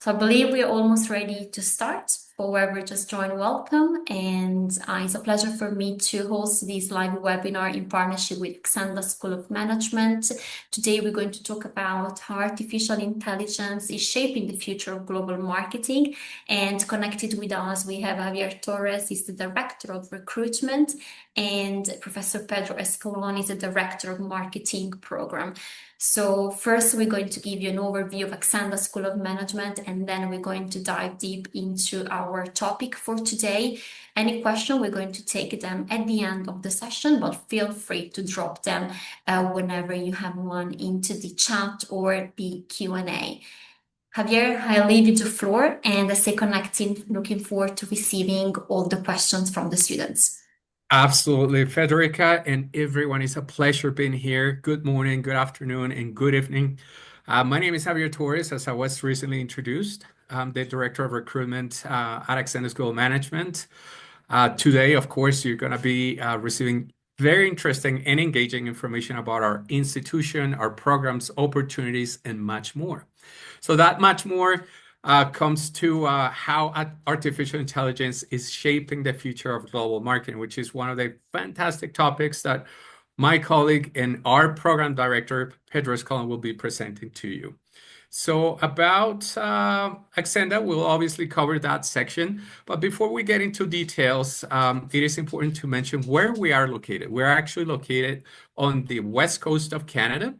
So I believe we're almost ready to start. For whoever just joined, welcome. And it's a pleasure for me to host this live webinar in partnership with Acsenda School of Management. Today, we're going to talk about how artificial intelligence is shaping the future of global marketing. And connected with us, we have Javier Torres, he's the Director of Recruitment, and Professor Pedro Escalon is the Director of Marketing Program. So first, we're going to give you an overview of Acsenda School of Management, and then we're going to dive deep into our topic for today. Any question, we're going to take them at the end of the session, but feel free to drop them whenever you have one into the chat or the Q&A. Javier, I leave you the floor and I stay connecting, looking forward to receiving all the questions from the students. Absolutely, Federica, and everyone. It's a pleasure being here. Good morning, good afternoon, and good evening. My name is Javier Torres, as I was recently introduced. I'm the Director of Recruitment at Acsenda School of Management. Today, of course, you're going to be receiving very interesting and engaging information about our institution, our programs, opportunities, and much more. So that much more comes to how artificial intelligence is shaping the future of global marketing, which is one of the fantastic topics that my colleague and our program director, Pedro Escalon, will be presenting to you. So about Acsenda, we'll obviously cover that section. But before we get into details, it is important to mention where we are located. We're actually located on the west coast of Canada.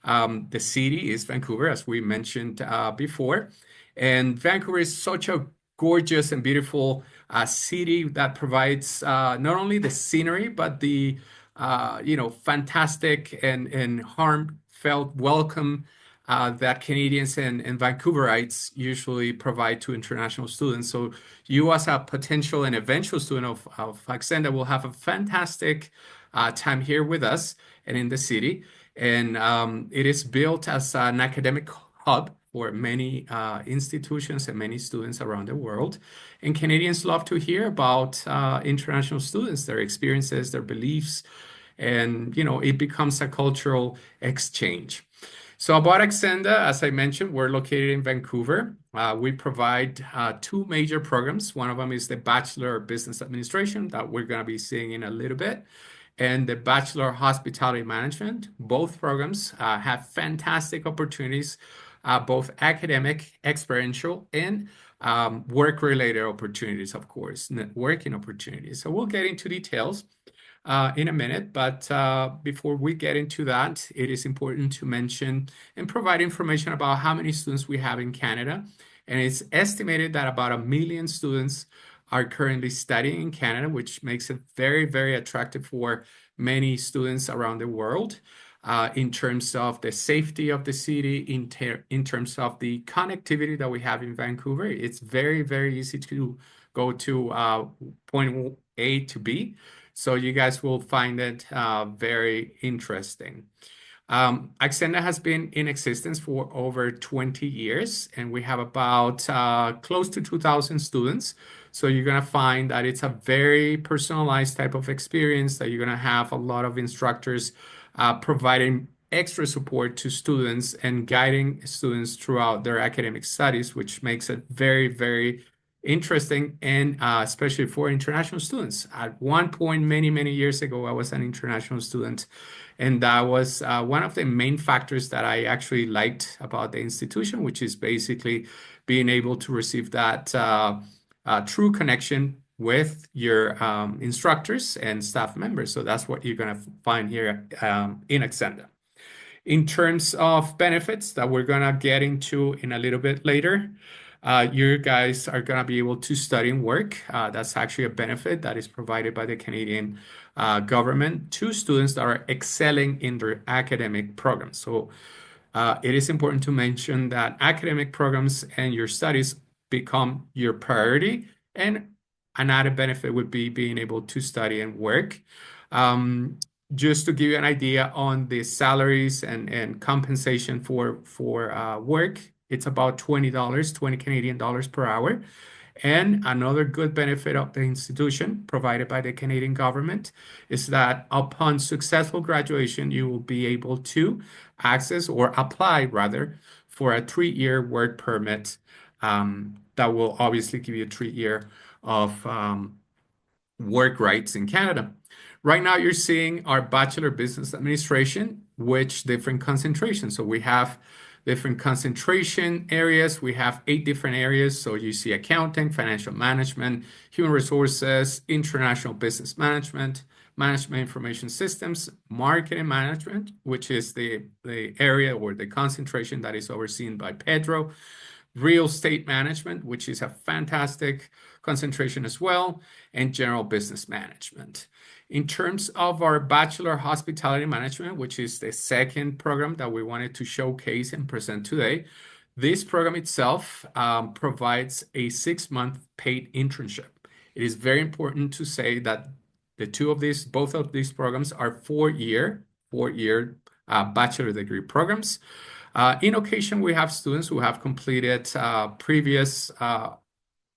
The city is Vancouver, as we mentioned before. And Vancouver is such a gorgeous and beautiful city that provides not only the scenery, but the fantastic and heartfelt welcome that Canadians and Vancouverites usually provide to international students. So you as a potential and eventual student of Acsenda will have a fantastic time here with us and in the city. And it is built as an academic hub for many institutions and many students around the world. And Canadians love to hear about international students, their experiences, their beliefs, and it becomes a cultural exchange. So about Acsenda, as I mentioned, we're located in Vancouver. We provide two major programs. One of them is the Bachelor of Business Administration that we're going to be seeing in a little bit, and the Bachelor of Hospitality Management. Both programs have fantastic opportunities, both academic, experiential, and work-related opportunities, of course, networking opportunities. So we'll get into details in a minute, but before we get into that, it is important to mention and provide information about how many students we have in Canada. And it's estimated that about 1 million students are currently studying in Canada, which makes it very, very attractive for many students around the world in terms of the safety of the city, in terms of the connectivity that we have in Vancouver. It's very, very easy to go to point A to B. So you guys will find it very interesting. Acsenda has been in existence for over 20 years, and we have about close to 2,000 students. So you're going to find that it's a very personalized type of experience, that you're going to have a lot of instructors providing extra support to students and guiding students throughout their academic studies, which makes it very, very interesting, and especially for international students. At one point, many, many years ago, I was an international student, and that was one of the main factors that I actually liked about the institution, which is basically being able to receive that true connection with your instructors and staff members. So that's what you're going to find here in Acsenda. In terms of benefits that we're going to get into in a little bit later, you guys are going to be able to study and work. That's actually a benefit that is provided by the Canadian government to students that are excelling in their academic programs. So it is important to mention that academic programs and your studies become your priority, and an added benefit would be being able to study and work. Just to give you an idea on the salaries and compensation for work, it's about $20, 20 Canadian dollars per hour. And another good benefit of the institution provided by the Canadian government is that upon successful graduation, you will be able to access, or apply rather, for a 3-year work permit that will obviously give you 3 year of work rights in Canada. Right now, you're seeing our Bachelor Business Administration, which different concentrations. So we have different concentration areas. We have 8 different areas. So you see accounting, financial management, human resources, international business management, management information systems, marketing management, which is the area or the concentration that is overseen by Pedro, real estate management, which is a fantastic concentration as well, and general business management. In terms of our Bachelor Hospitality Management, which is the second program that we wanted to showcase and present today, this program itself provides a 6-month paid internship. It is very important to say that both of these programs are 4-year bachelor degree programs. In occasion, we have students who have completed previous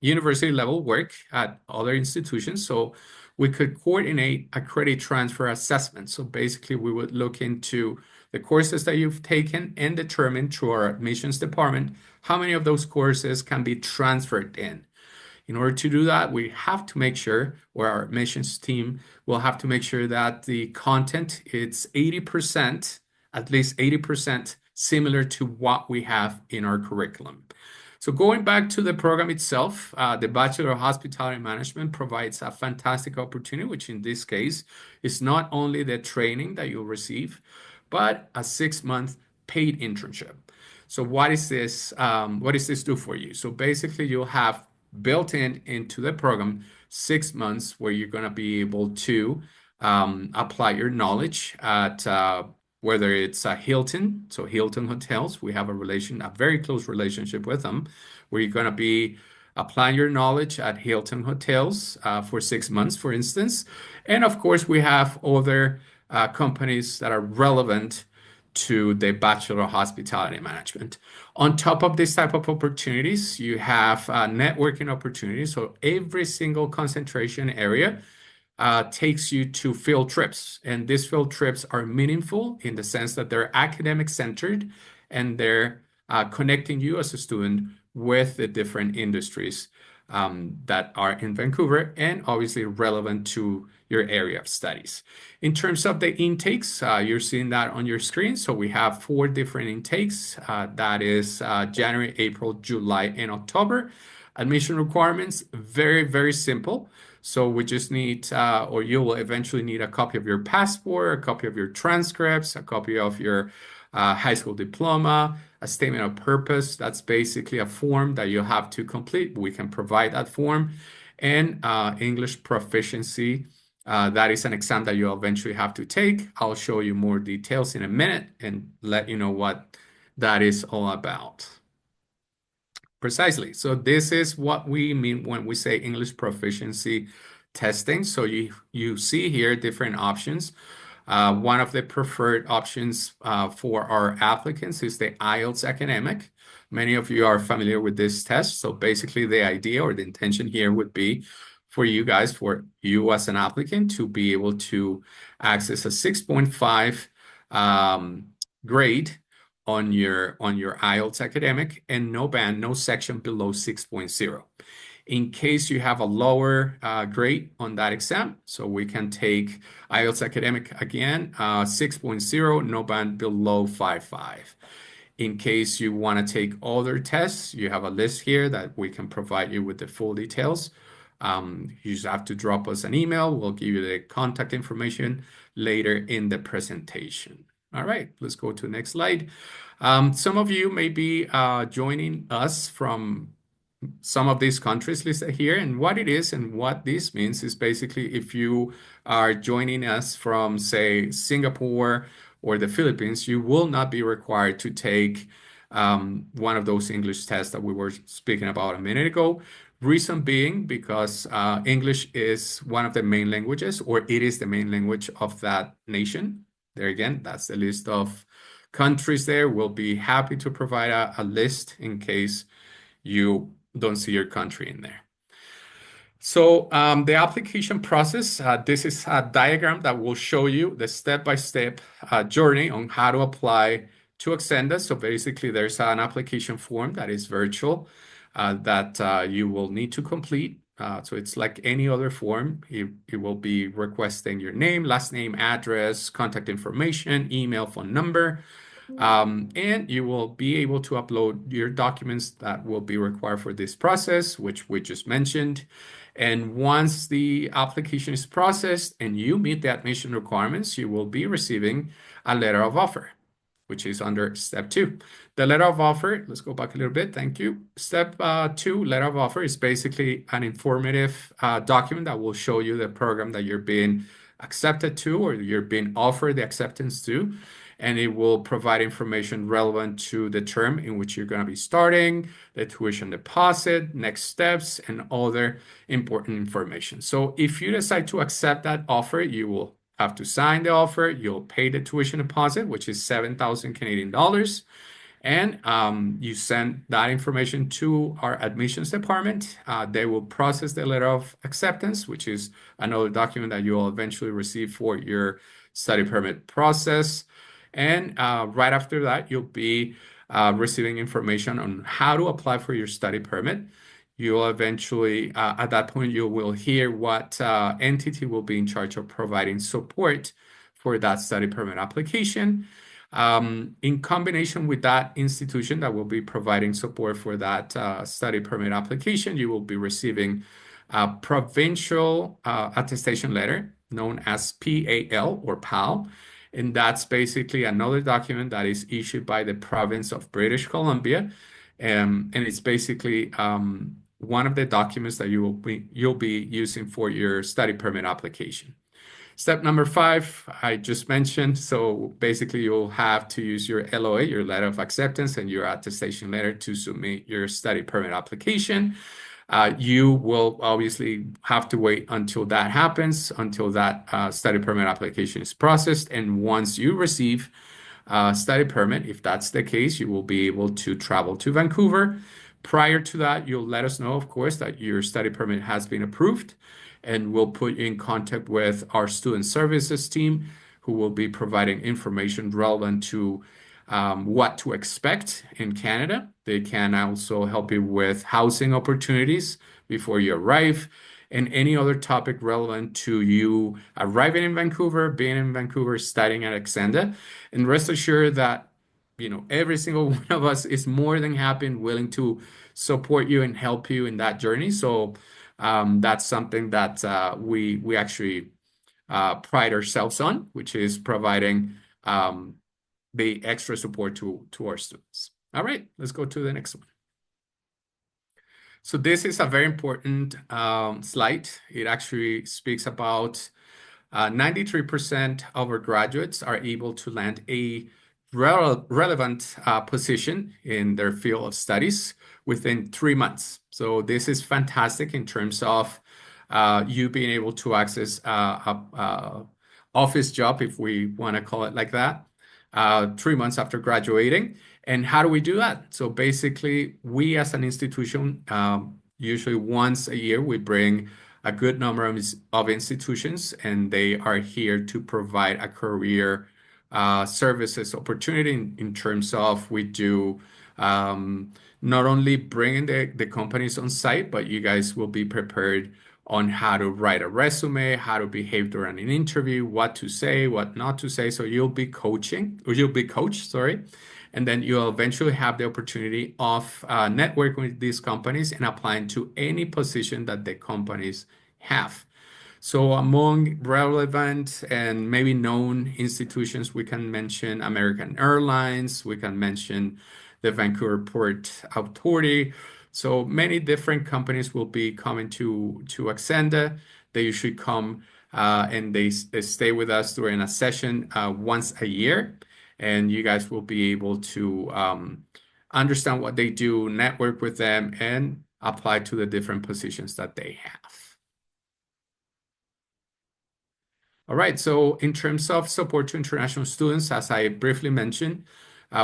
university level work at other institutions. So we could coordinate a credit transfer assessment. So basically, we would look into the courses that you've taken and determine through our admissions department how many of those courses can be transferred in. In order to do that, we have to make sure, or our admissions team will have to make sure that the content it's 80%, at least 80% similar to what we have in our curriculum. So going back to the program itself, the Bachelor of Hospitality Management provides a fantastic opportunity, which in this case is not only the training that you'll receive, but a 6-month paid internship. So what is this? What does this do for you? So basically, you'll have built into the program 6 months where you're going to be able to apply your knowledge at whether it's Hilton, so Hilton hotels, we have a very close relationship with them, where you're going to be applying your knowledge at Hilton hotels for 6 months, for instance. And of course, we have other companies that are relevant to the Bachelor of Hospitality Management. On top of this type of opportunities, you have networking opportunities. So every single concentration area takes you to field trips. And these field trips are meaningful in the sense that they're academic centered and they're connecting you as a student with the different industries that are in Vancouver and obviously relevant to your area of studies. In terms of the intakes, you're seeing that on your screen. So we have 4 different intakes. That is January, April, July, and October. Admission requirements, very, very simple. So we just need, or you will eventually need a copy of your passport, a copy of your transcripts, a copy of your high school diploma, a statement of purpose. That's basically a form that you have to complete. We can provide that form. And English proficiency. That is an exam that you'll eventually have to take. I'll show you more details in a minute and let you know what that is all about. Precisely. So this is what we mean when we say English proficiency testing. So you see here different options. One of the preferred options for our applicants is the IELTS academic. Many of you are familiar with this test. So basically the idea or the intention here would be for you guys, for you as an applicant to be able to access a 6.5 grade on your IELTS academic and no band, no section below 6.0. In case you have a lower grade on that exam, so we can take IELTS academic again, 6.0, no band below 5.5. In case you want to take other tests, you have a list here that we can provide you with the full details. You just have to drop us an email. We'll give you the contact information later in the presentation. All right, let's go to the next slide. Some of you may be joining us from some of these countries listed here. And what it is and what this means is basically if you are joining us from, say, Singapore or the Philippines, you will not be required to take one of those English tests that we were speaking about a minute ago. Reason being because English is one of the main languages, or it is the main language of that nation. There again, that's the list of countries there. We'll be happy to provide a list in case you don't see your country in there. So the application process, this is a diagram that will show you the step-by-step journey on how to apply to Acsenda. So basically, there's an application form that is virtual. that you will need to complete. So it's like any other form. It will be requesting your name, last name, address, contact information, email, phone number. And you will be able to upload your documents that will be required for this process, which we just mentioned. And once the application is processed and you meet the admission requirements, you will be receiving a letter of offer, which is under step 2. The letter of offer, let's go back a little bit. Thank you. Step 2, letter of offer, is basically an informative document that will show you the program that you're being accepted to, or you're being offered the acceptance to. And it will provide information relevant to the term in which you're going to be starting, the tuition deposit, next steps, and other important information. So if you decide to accept that offer, you will have to sign the offer. You'll pay the tuition deposit, which is 7,000 Canadian dollars. And you send that information to our admissions department. They will process the letter of acceptance, which is another document that you will eventually receive for your study permit process. And right after that, you'll be receiving information on how to apply for your study permit. You will eventually, at that point, you will hear what entity will be in charge of providing support for that study permit application. In combination with that institution that will be providing support for that study permit application, you will be receiving a provincial attestation letter known as PAL or PAL. And that's basically another document that is issued by the province of British Columbia. And it's basically one of the documents that you'll be using for your study permit application. Step number 5, I just mentioned. So basically, you'll have to use your LOA, your letter of acceptance, and your attestation letter to submit your study permit application. You will obviously have to wait until that happens, until that study permit application is processed. And once you receive a study permit, if that's the case, you will be able to travel to Vancouver. Prior to that, you'll let us know, of course, that your study permit has been approved, and we'll put you in contact with our student services team, who will be providing information relevant to what to expect in Canada. They can also help you with housing opportunities before you arrive, and any other topic relevant to you arriving in Vancouver, being in Vancouver, studying at Acsenda. And rest assured that every single one of us is more than happy and willing to support you and help you in that journey. So that's something that we actually pride ourselves on, which is providing the extra support to our students. All right, let's go to the next one. So this is a very important slide. It actually speaks about 93% of our graduates are able to land a relevant position in their field of studies within 3 months. So this is fantastic in terms of you being able to access a office job, if we want to call it like that, 3 months after graduating. And how do we do that? So basically, we as an institution, usually once a year, we bring a good number of institutions, and they are here to provide a career services opportunity in terms of we do not only bringing the companies on site, but you guys will be prepared on how to write a resume, how to behave during an interview, what to say, what not to say. So you'll be coached, sorry. And then you'll eventually have the opportunity of networking with these companies and applying to any position that the companies have. So among relevant and maybe known institutions, we can mention American Airlines, we can mention the Vancouver Port Authority. So many different companies will be coming to Acsenda. They usually come and they stay with us during a session once a year. And you guys will be able to understand what they do, network with them, and apply to the different positions that they have. All right, so in terms of support to international students, as I briefly mentioned,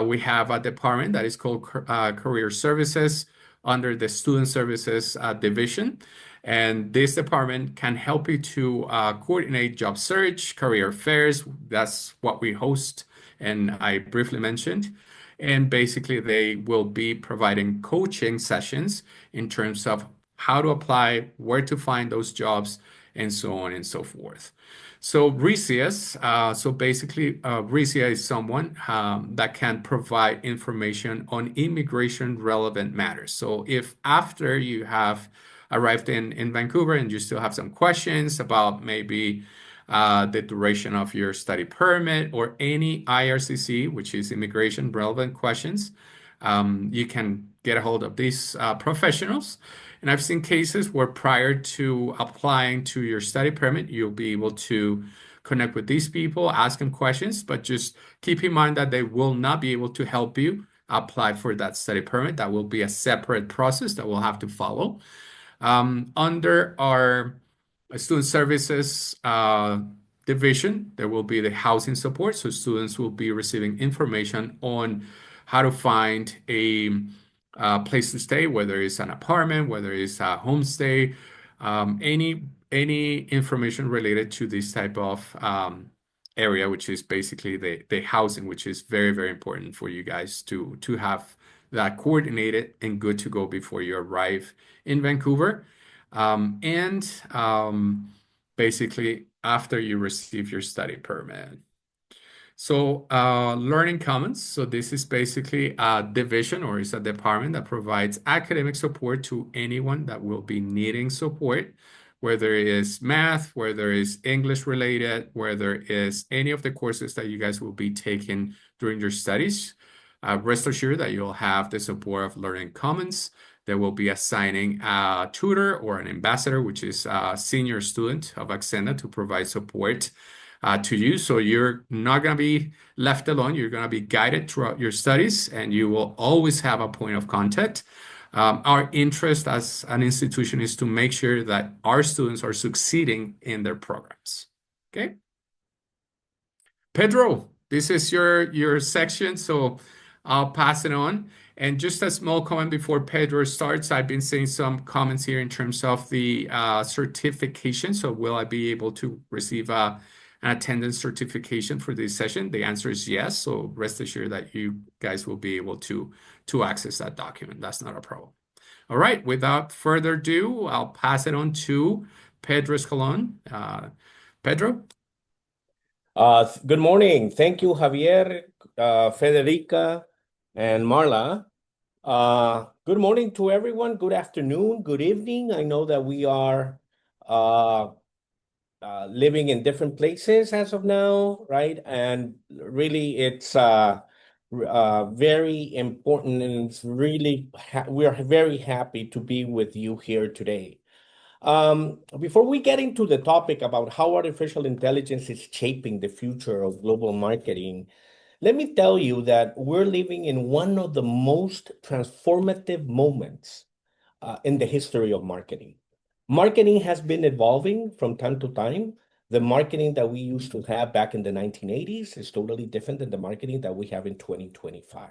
we have a department that is called Career Services under the Student Services Division. And this department can help you to coordinate job search, career fairs. That's what we host, and I briefly mentioned. And basically, they will be providing coaching sessions in terms of how to apply, where to find those jobs, and so on and so forth. So RISIAS, so basically, RISIA is someone that can provide information on immigration relevant matters. So if after you have arrived in Vancouver and you still have some questions about maybe the duration of your study permit or any IRCC, which is immigration relevant questions, you can get a hold of these professionals. And I've seen cases where prior to applying to your study permit, you'll be able to connect with these people, ask them questions, but just keep in mind that they will not be able to help you apply for that study permit. That will be a separate process that we'll have to follow. Under our student services division, there will be the housing support. So students will be receiving information on how to find a place to stay, whether it's an apartment, whether it's a homestay, any information related to this type of area, which is basically the housing, which is very, very important for you guys to have that coordinated and good to go before you arrive in Vancouver. And basically after you receive your study permit. So Learning Commons, so this is basically a division or is a department that provides academic support to anyone that will be needing support, whether it is math, whether it is English related, whether it is any of the courses that you guys will be taking during your studies. Rest assured that you'll have the support of Learning Commons. They will be assigning a tutor or an ambassador, which is a senior student of Acsenda, to provide support to you. So you're not going to be left alone. You're going to be guided throughout your studies, and you will always have a point of contact. Our interest as an institution is to make sure that our students are succeeding in their programs. Okay. Pedro, this is your section, so I'll pass it on. And just a small comment before Pedro starts, I've been seeing some comments here in terms of the certification. So will I be able to receive an attendance certification for this session? The answer is yes. So rest assured that you guys will be able to access that document. That's not a problem. All right, without further ado, I'll pass it on to Pedro Escalon. Pedro? Good morning. Thank you, Javier, Federica, and Marla. Good morning to everyone. Good afternoon, good evening. I know that we are living in different places as of now, right? And really, it's very important, and it's really we are very happy to be with you here today. Before we get into the topic about how artificial intelligence is shaping the future of global marketing, let me tell you that we're living in one of the most transformative moments in the history of marketing. Marketing has been evolving from time to time. The marketing that we used to have back in the 1980s is totally different than the marketing that we have in 2025.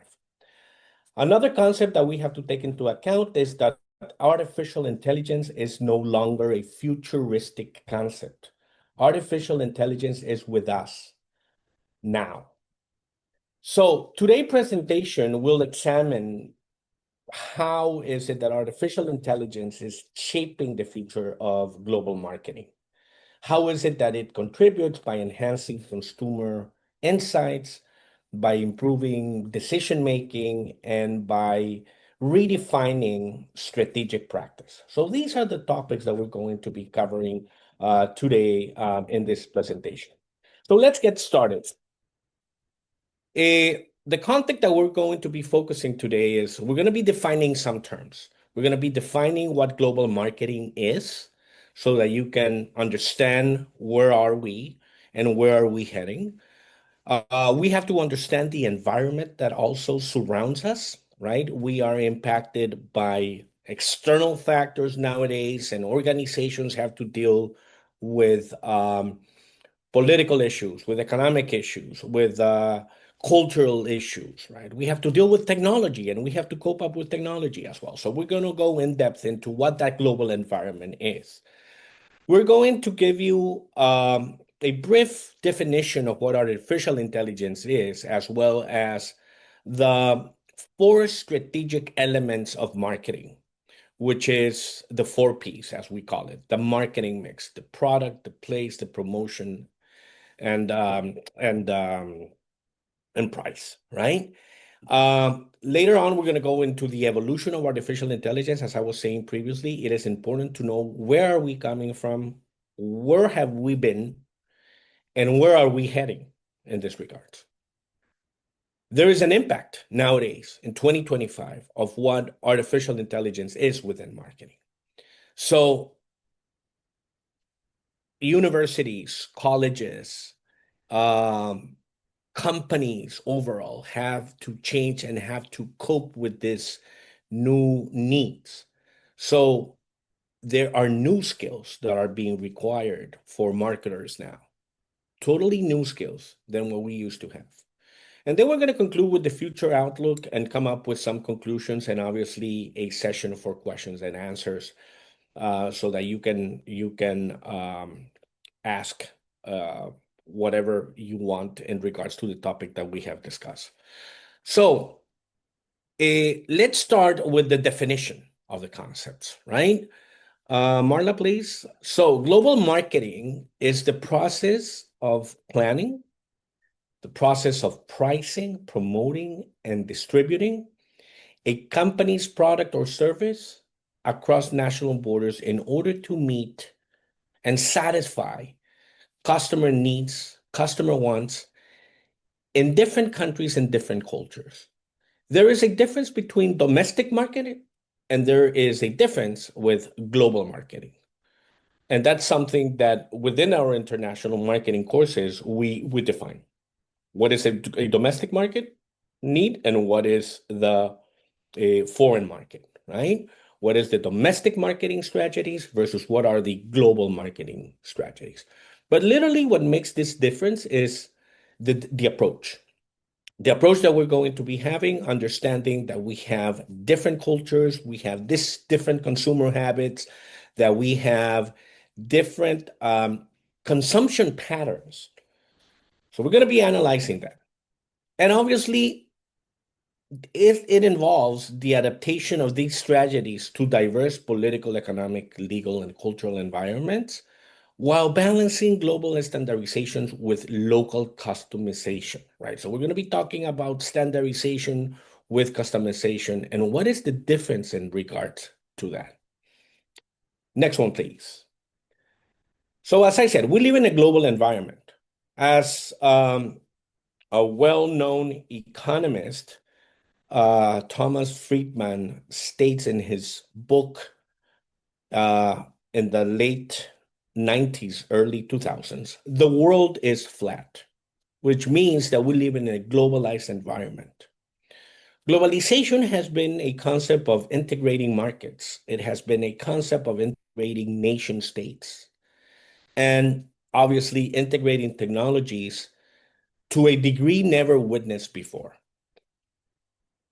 Another concept that we have to take into account is that artificial intelligence is no longer a futuristic concept. Artificial intelligence is with us now. So today's presentation will examine how is it that artificial intelligence is shaping the future of global marketing. How is it that it contributes by enhancing consumer insights, by improving decision-making, and by redefining strategic practice. So these are the topics that we're going to be covering today in this presentation. So let's get started. The content that we're going to be focusing today is we're going to be defining some terms. We're going to be defining what global marketing is so that you can understand where are we and where are we heading. We have to understand the environment that also surrounds us, right? We are impacted by external factors nowadays, and organizations have to deal with political issues, with economic issues, with cultural issues, right? We have to deal with technology, and we have to cope up with technology as well. So we're going to go in depth into what that global environment is. We're going to give you a brief definition of what artificial intelligence is, as well as the four strategic elements of marketing, which is the four P's, as we call it, the marketing mix, the product, the place, the promotion, and price, right? Later on, we're going to go into the evolution of artificial intelligence. As I was saying previously, it is important to know where are we coming from, where have we been, and where are we heading in this regard. There is an impact nowadays in 2025 of what artificial intelligence is within marketing. So universities, colleges, companies overall have to change and have to cope with this new needs. So there are new skills that are being required for marketers now, totally new skills than what we used to have. And then we're going to conclude with the future outlook and come up with some conclusions and obviously a session for questions and answers, so that you can ask whatever you want in regards to the topic that we have discussed. So let's start with the definition of the concepts, right? Marla, please. So global marketing is the process of planning, the process of pricing, promoting, and distributing a company's product or service across national borders in order to meet and satisfy customer needs, customer wants in different countries and different cultures. There is a difference between domestic marketing and there is a difference with global marketing. And that's something that within our international marketing courses, we define. What is a domestic market need and what is the foreign market, right? What is the domestic marketing strategies versus what are the global marketing strategies? But literally what makes this difference is the approach. The approach that we're going to be having, understanding that we have different cultures, we have different consumer habits, that we have different consumption patterns. So we're going to be analyzing that. And obviously, if it involves the adaptation of these strategies to diverse political, economic, legal, and cultural environments, while balancing global standardizations with local customization, right? So we're going to be talking about standardization with customization and what is the difference in regards to that. Next one, please. So as I said, we live in a global environment. As a well-known economist, Thomas Friedman states in his book in the late 90s, early 2000s, the world is flat, which means that we live in a globalized environment. Globalization has been a concept of integrating markets. It has been a concept of integrating nation states and obviously integrating technologies to a degree never witnessed before.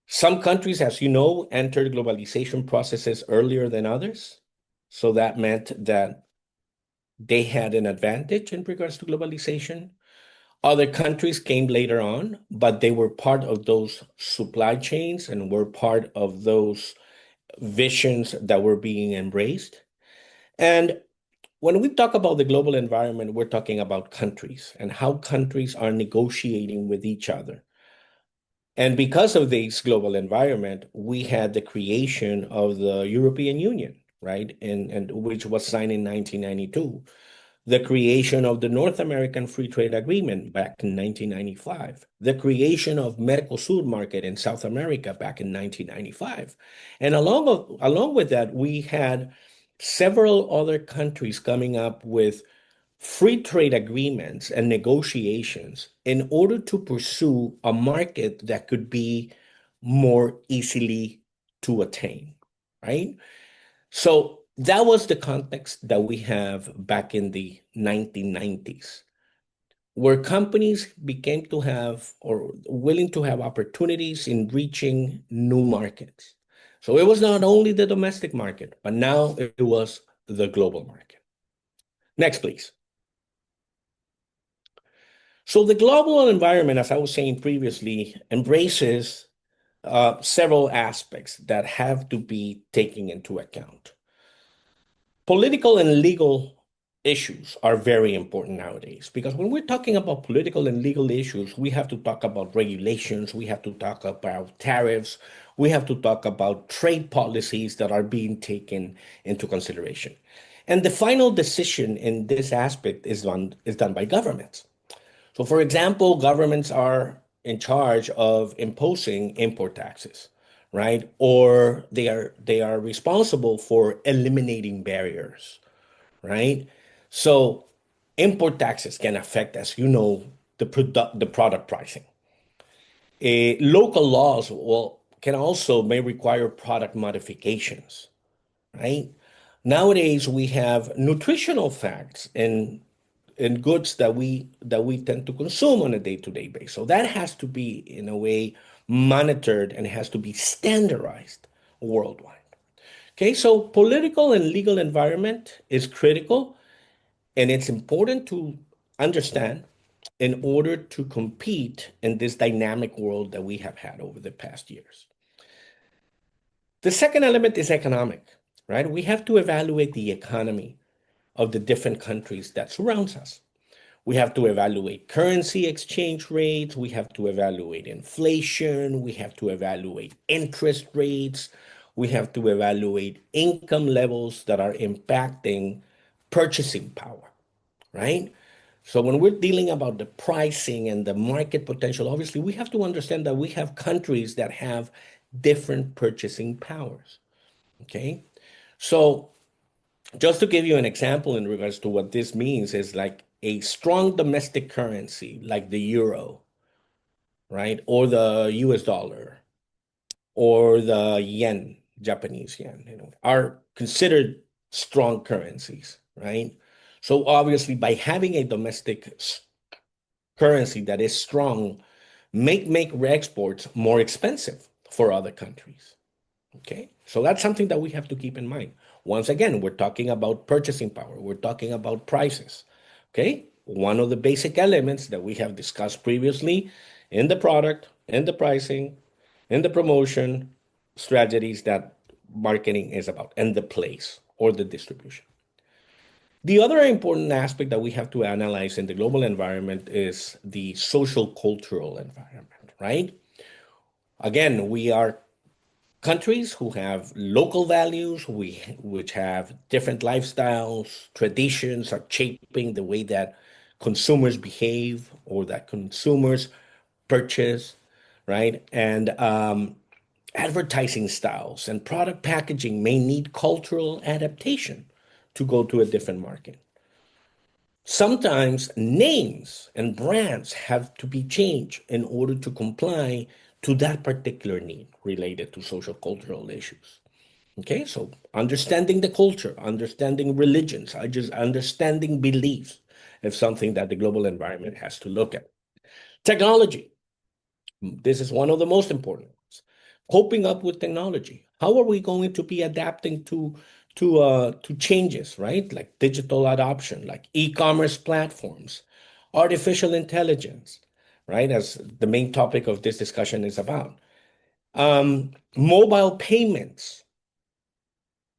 Some countries, as you know, entered globalization processes earlier than others. So that meant that they had an advantage in regards to globalization. Other countries came later on, but they were part of those supply chains and were part of those visions that were being embraced. And when we talk about the global environment, we're talking about countries and how countries are negotiating with each other. And because of this global environment, we had the creation of the European Union, right? And which was signed in 1992. The creation of the North American Free Trade Agreement back in 1995. The creation of Mercosur market in South America back in 1995. And along with that, we had several other countries coming up with free trade agreements and negotiations in order to pursue a market that could be more easily to attain, right? So that was the context that we have back in the 1990s, where companies became to have or willing to have opportunities in reaching new markets. So it was not only the domestic market, but now it was the global market. Next, please. So the global environment, as I was saying previously, embraces several aspects that have to be taken into account. Political and legal issues are very important nowadays because when we're talking about political and legal issues, we have to talk about regulations, we have to talk about tariffs, we have to talk about trade policies that are being taken into consideration. And the final decision in this aspect is done by governments. So, for example, governments are in charge of imposing import taxes, right? Or they are responsible for eliminating barriers, right? So, import taxes can affect, as you know, the product pricing. Local laws can also may require product modifications, right? Nowadays, we have nutritional facts in goods that we tend to consume on a day-to-day basis. So that has to be, in a way, monitored and has to be standardized worldwide. Okay, so political and legal environment is critical, and it's important to understand in order to compete in this dynamic world that we have had over the past years. The second element is economic, right? We have to evaluate the economy of the different countries that surrounds us. We have to evaluate currency exchange rates. We have to evaluate inflation. We have to evaluate interest rates. We have to evaluate income levels that are impacting purchasing power, right? So when we're dealing about the pricing and the market potential, obviously we have to understand that we have countries that have different purchasing powers, okay? So just to give you an example in regards to what this means is like a strong domestic currency like the euro, right? Or the US dollar or the yen, Japanese yen, are considered strong currencies, right? So obviously by having a domestic currency that is strong, make exports more expensive for other countries. Okay, so that's something that we have to keep in mind. Once again, we're talking about purchasing power, we're talking about prices. Okay, one of the basic elements that we have discussed previously in the product, in the pricing, in the promotion strategies that marketing is about, and the place or the distribution. The other important aspect that we have to analyze in the global environment is the social cultural environment, right? Again, we are countries who have local values, which have different lifestyles, traditions are shaping the way that consumers behave or that consumers purchase, right? And advertising styles and product packaging may need cultural adaptation to go to a different market. Sometimes names and brands have to be changed in order to comply to that particular need related to social cultural issues. Okay, so understanding the culture, understanding religions, just understanding beliefs is something that the global environment has to look at. Technology, this is one of the most important ones. Coping up with technology. How are we going to be adapting to changes, right? Like digital adoption, like e-commerce platforms, artificial intelligence, right? As the main topic of this discussion is about. Mobile payments,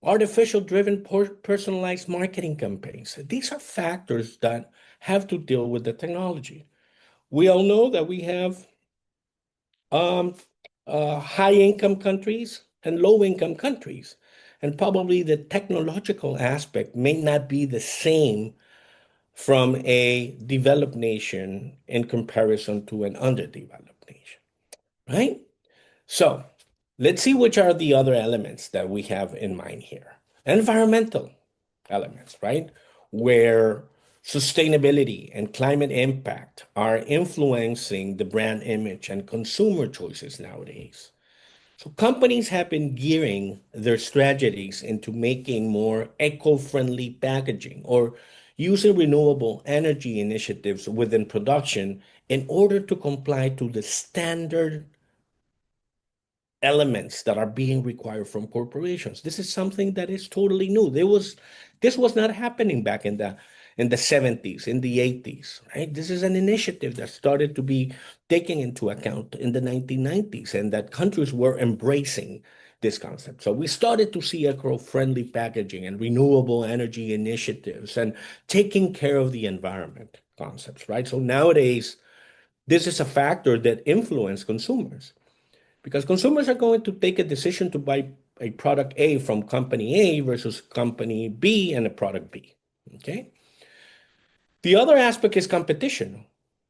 artificial driven personalized marketing campaigns. These are factors that have to deal with the technology. We all know that we have um, high income countries and low income countries. And probably the technological aspect may not be the same from a developed nation in comparison to an underdeveloped nation, right? So let's see which are the other elements that we have in mind here. Environmental elements, right? Where sustainability and climate impact are influencing the brand image and consumer choices nowadays. So companies have been gearing their strategies into making more eco-friendly packaging or using renewable energy initiatives within production in order to comply to the standard elements that are being required from corporations. This is something that is totally new. This was not happening back in in the 70s, in the 80s, right? This is an initiative that started to be taken into account in the 1990s, and that countries were embracing this concept. So we started to see eco-friendly packaging and renewable energy initiatives and taking care of the environment concepts, right? So nowadays, this is a factor that influences consumers, because consumers are going to take a decision to buy a product A from company A versus company B and a product B, okay? The other aspect is competition.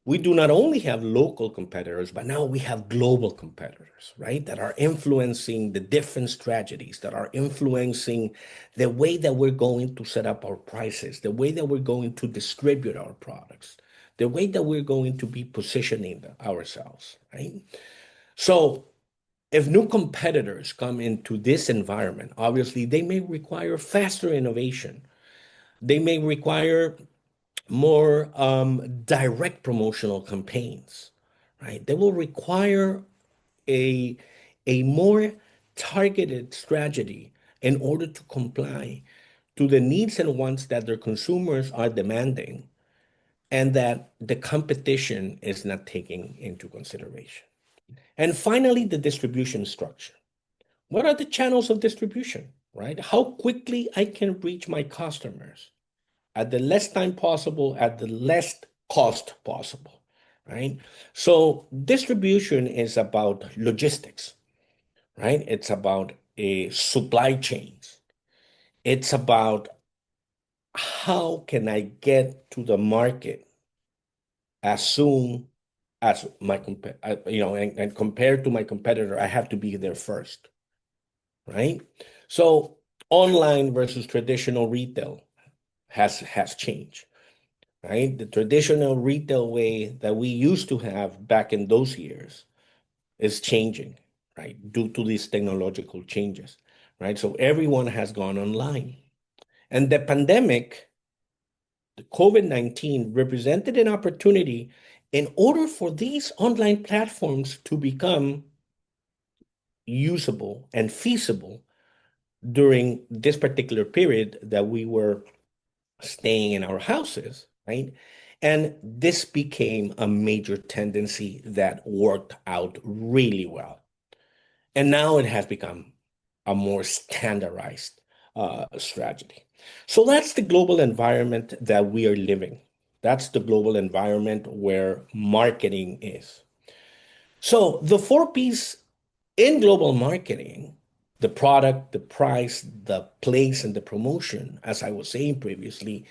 We do not only have local competitors, but now we have global competitors, right? That are influencing the different strategies, that are influencing the way that we're going to set up our prices, the way that we're going to distribute our products, the way that we're going to be positioning ourselves, right? So if new competitors come into this environment, obviously they may require faster innovation. They may require more direct promotional campaigns, right? They will require a, a more targeted strategy in order to comply to the needs and wants that their consumers are demanding and that the competition is not taking into consideration. And finally, the distribution structure. What are the channels of distribution, right? How quickly I can reach my customers at the less time possible, at the less cost possible, right? So distribution is about logistics, right? It's about a supply chains. It's about how can I get to the market as soon as my and compared to my competitor, I have to be there first, right? So online versus traditional retail has changed, right? The traditional retail way that we used to have back in those years is changing, right? Due to these technological changes, right? So everyone has gone online. And the pandemic, the COVID-19, represented an opportunity in order for these online platforms to become usable and feasible during this particular period that we were staying in our houses, right? And this became a major tendency that worked out really well. And now it has become a more standardized strategy. So that's the global environment that we are living. That's the global environment where marketing is. So the four P's in global marketing, the product, the price, the place, and the promotion, as I was saying previously,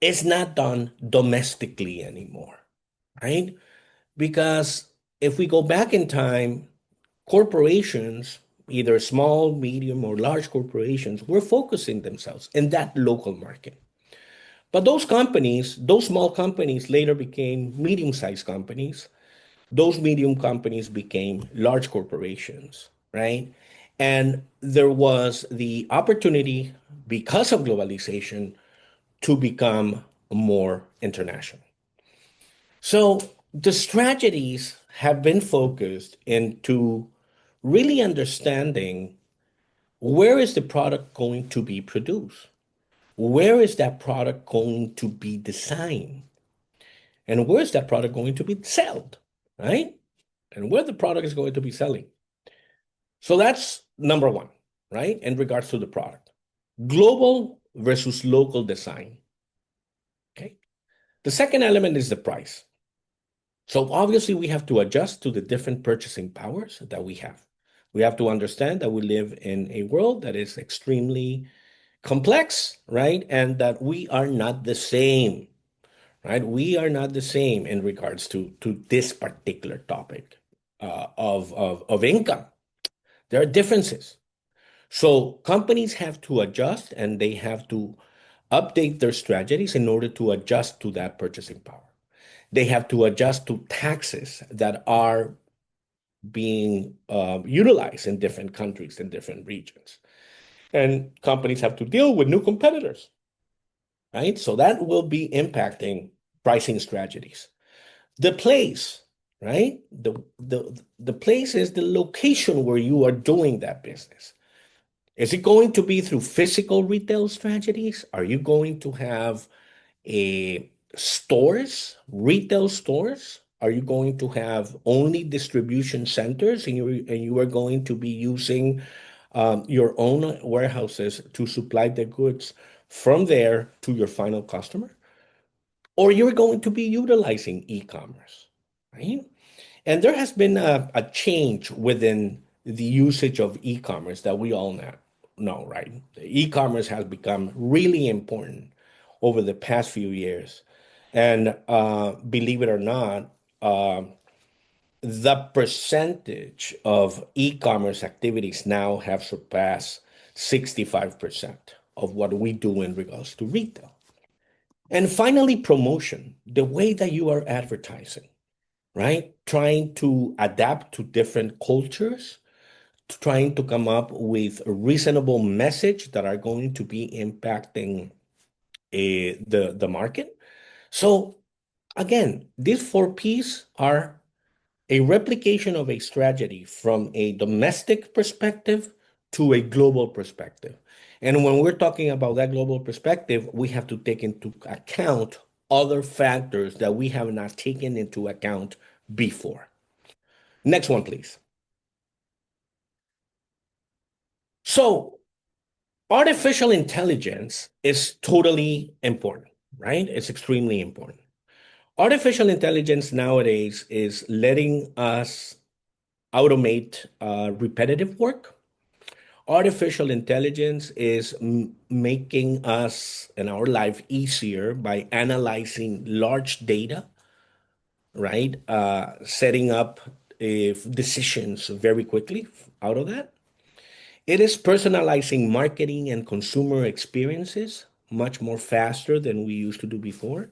is not done domestically anymore, right? Because if we go back in time, corporations, either small, medium, or large corporations, were focusing themselves in that local market. But those companies, those small companies later became medium-sized companies. Those medium companies became large corporations, right? And there was the opportunity, because of globalization, to become more international. So the strategies have been focused into really understanding where is the product going to be produced? Where is that product going to be designed? And where is that product going to be sold, right? And where the product is going to be selling. So that's number one, right? In regards to the product. Global versus local design, okay? The second element is the price. So obviously we have to adjust to the different purchasing powers that we have. We have to understand that we live in a world that is extremely complex, right? And that we are not the same, right? We are not the same in regards to this particular topic of income. There are differences. So companies have to adjust and they have to update their strategies in order to adjust to that purchasing power. They have to adjust to taxes that are being utilized in different countries, in different regions. And companies have to deal with new competitors, right? So that will be impacting pricing strategies. The place, right? The place is the location where you are doing that business. Is it going to be through physical retail strategies? Are you going to have stores, retail stores? Are you going to have only distribution centers, and you are going to be using your own warehouses to supply the goods from there to your final customer? Or you're going to be utilizing e-commerce, right? And there has been a change within the usage of e-commerce that we all know, right? E-commerce has become really important over the past few years. And believe it or not, the percentage of e-commerce activities now have surpassed 65% of what we do in regards to retail. And finally, promotion, the way that you are advertising, right? Trying to adapt to different cultures, trying to come up with a reasonable message that are going to be impacting the market. So again, these four P's are a replication of a strategy from a domestic perspective to a global perspective. And when we're talking about that global perspective, we have to take into account other factors that we have not taken into account before. Next one, please. So, artificial intelligence is totally important, right? It's extremely important. Artificial intelligence nowadays is letting us automate repetitive work. Artificial intelligence is making us and our life easier by analyzing large data, right? Setting up decisions very quickly out of that. It is personalizing marketing and consumer experiences much more faster than we used to do before.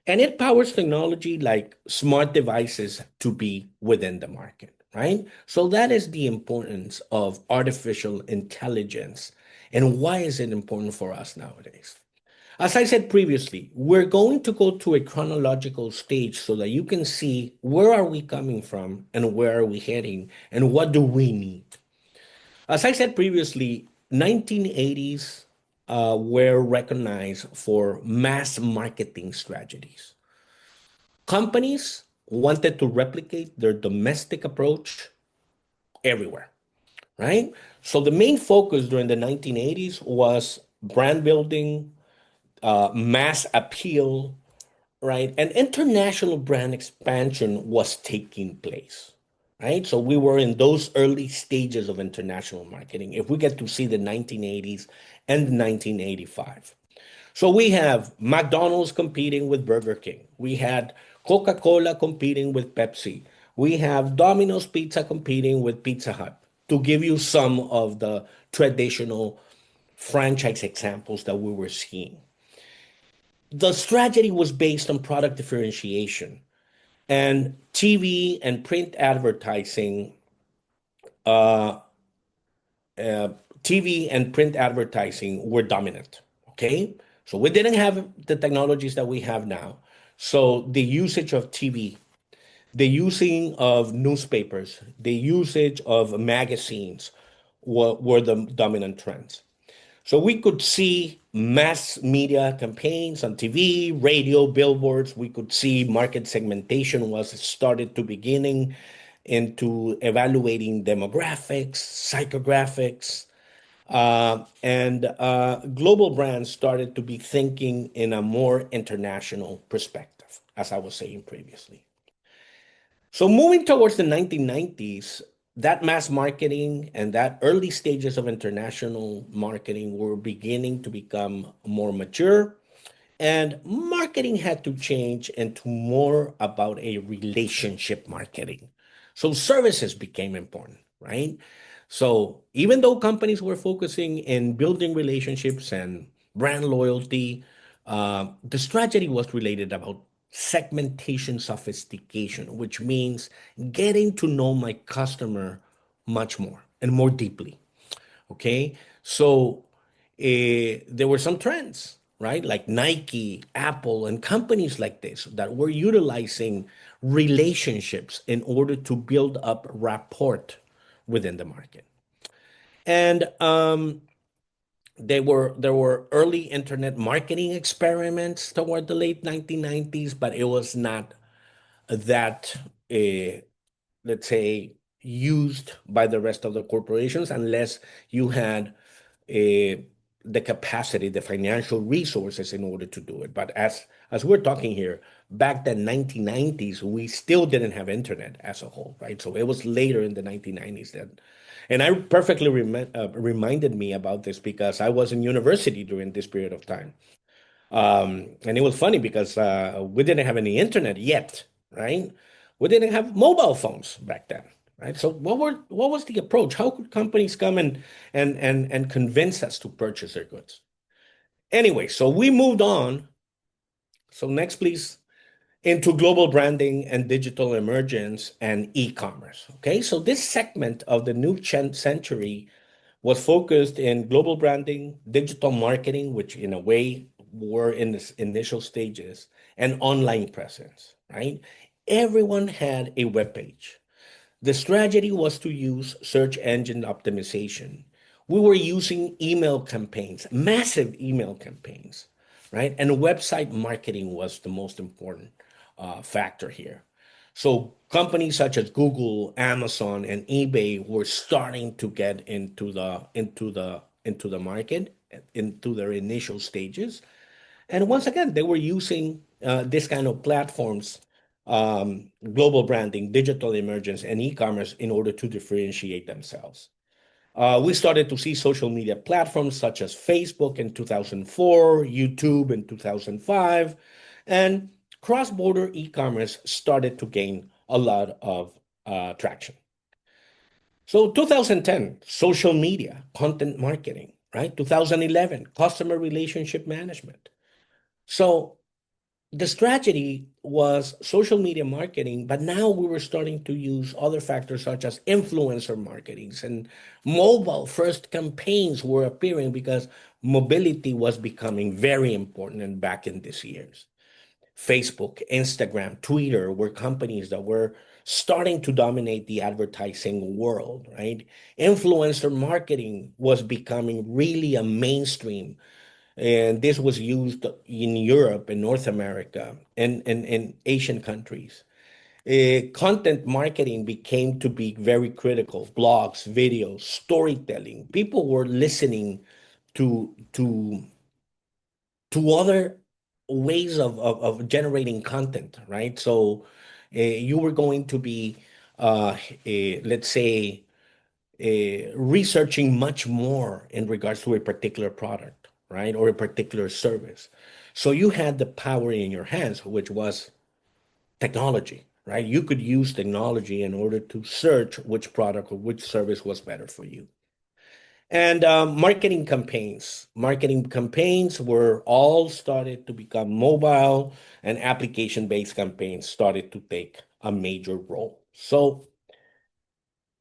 And it powers technology like smart devices to be within the market, right? So that is the importance of artificial intelligence. And why is it important for us nowadays? As I said previously, we're going to go to a chronological stage so that you can see where are we coming from and where are we heading and what do we need. As I said previously, 1980s were recognized for mass marketing strategies. Companies wanted to replicate their domestic approach everywhere, right? So the main focus during the 1980s was brand building, mass appeal, right? And international brand expansion was taking place, right? So we were in those early stages of international marketing. If we get to see the 1980s and 1985. So we have McDonald's competing with Burger King. We had Coca-Cola competing with Pepsi. We have Domino's Pizza competing with Pizza Hut, to give you some of the traditional franchise examples that we were seeing. The strategy was based on product differentiation, and TV and print advertising, uh, uh, TV and print advertising were dominant. Okay, so we didn't have the technologies that we have now. So the usage of TV, the using of newspapers, the usage of magazines were the dominant trends. So we could see mass media campaigns on TV, radio, billboards. We could see market segmentation was started to beginning into evaluating demographics, psychographics, and global brands started to be thinking in a more international perspective, as I was saying previously. So moving towards the 1990s, that mass marketing and that early stages of international marketing were beginning to become more mature, and marketing had to change into more about a relationship marketing. So services became important, right? So even though companies were focusing in building relationships and brand loyalty, the strategy was related about segmentation sophistication, which means getting to know my customer much more and more deeply. Okay, so there were some trends, right? Like Nike, Apple, and companies like this that were utilizing relationships in order to build up rapport within the market. And there were early internet marketing experiments toward the late 1990s, but it was not that, let's say, used by the rest of the corporations unless you had the capacity, the financial resources in order to do it. But as we're talking here, back then, 1990s, we still didn't have internet as a whole, right? So it was later in the 1990s that, and I perfectly reminded me about this because I was in university during this period of time. And it was funny because we didn't have any internet yet, right? We didn't have mobile phones back then, right? So what was the approach? How could companies come and convince us to purchase their goods? Anyway, so we moved on. So next, please, into global branding and digital emergence and e-commerce. Okay, so this segment of the new century was focused in global branding, digital marketing, which in a way were in the initial stages, and online presence, right? Everyone had a web page. The strategy was to use search engine optimization. We were using email campaigns, massive email campaigns, right? And website marketing was the most important factor here. So companies such as Google, Amazon, and eBay were starting to get into the market, into their initial stages. And once again, they were using this kind of platforms, global branding, digital emergence, and e-commerce in order to differentiate themselves. We started to see social media platforms such as Facebook in 2004, YouTube in 2005, and cross-border e-commerce started to gain a lot of traction. So 2010, social media, content marketing, right? 2011, customer relationship management. So the strategy was social media marketing, but now we were starting to use other factors such as influencer marketings and mobile first campaigns were appearing because mobility was becoming very important and back in these years. Facebook, Instagram, Twitter were companies that were starting to dominate the advertising world, right? Influencer marketing was becoming really a mainstream, and this was used in Europe and North America and Asian countries. Content marketing became to be very critical. Blogs, videos, storytelling. People were listening to other ways of generating content, right? So you were going to be, let's say, researching much more in regards to a particular product, right? Or a particular service. So you had the power in your hands, which was technology, right? You could use technology in order to search which product or which service was better for you. And marketing campaigns were all started to become mobile, and application-based campaigns started to take a major role. So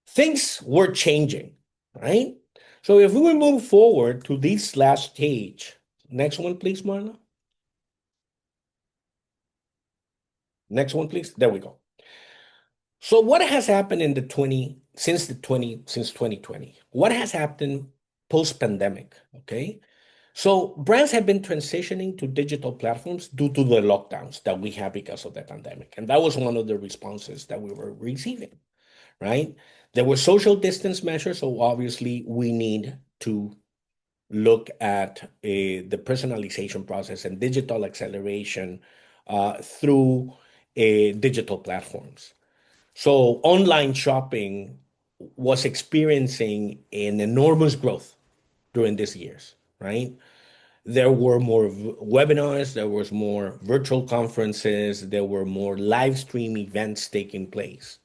things were changing, right? So if we move forward to this last stage, next one, please, Marla. Next one, please. There we go. So what has happened in the 20 since 2020? What has happened post-pandemic? Okay. So brands have been transitioning to digital platforms due to the lockdowns that we have because of the pandemic. And that was one of the responses that we were receiving, right? There were social distance measures, so obviously we need to look at the personalization process and digital acceleration through digital platforms. So online shopping was experiencing an enormous growth during these years, right? There were more webinars, there was more virtual conferences, there were more live stream events taking place.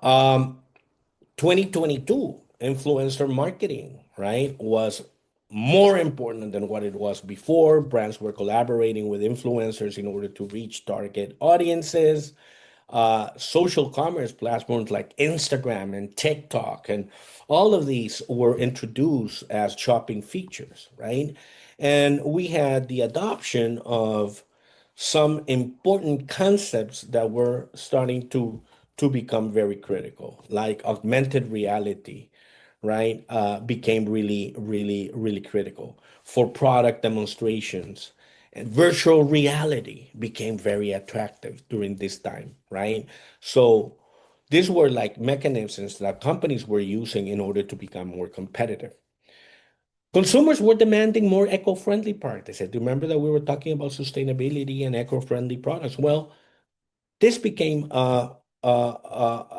2022, influencer marketing, right, was more important than what it was before. Brands were collaborating with influencers in order to reach target audiences. Social commerce platforms like Instagram and TikTok and all of these were introduced as shopping features, right? And we had the adoption of some important concepts that were starting to become very critical, like augmented reality, right, became really, really, really critical for product demonstrations. And virtual reality became very attractive during this time, right? So these were like mechanisms that companies were using in order to become more competitive. Consumers were demanding more eco-friendly practices. Do you remember that we were talking about sustainability and eco-friendly products? Well, this became a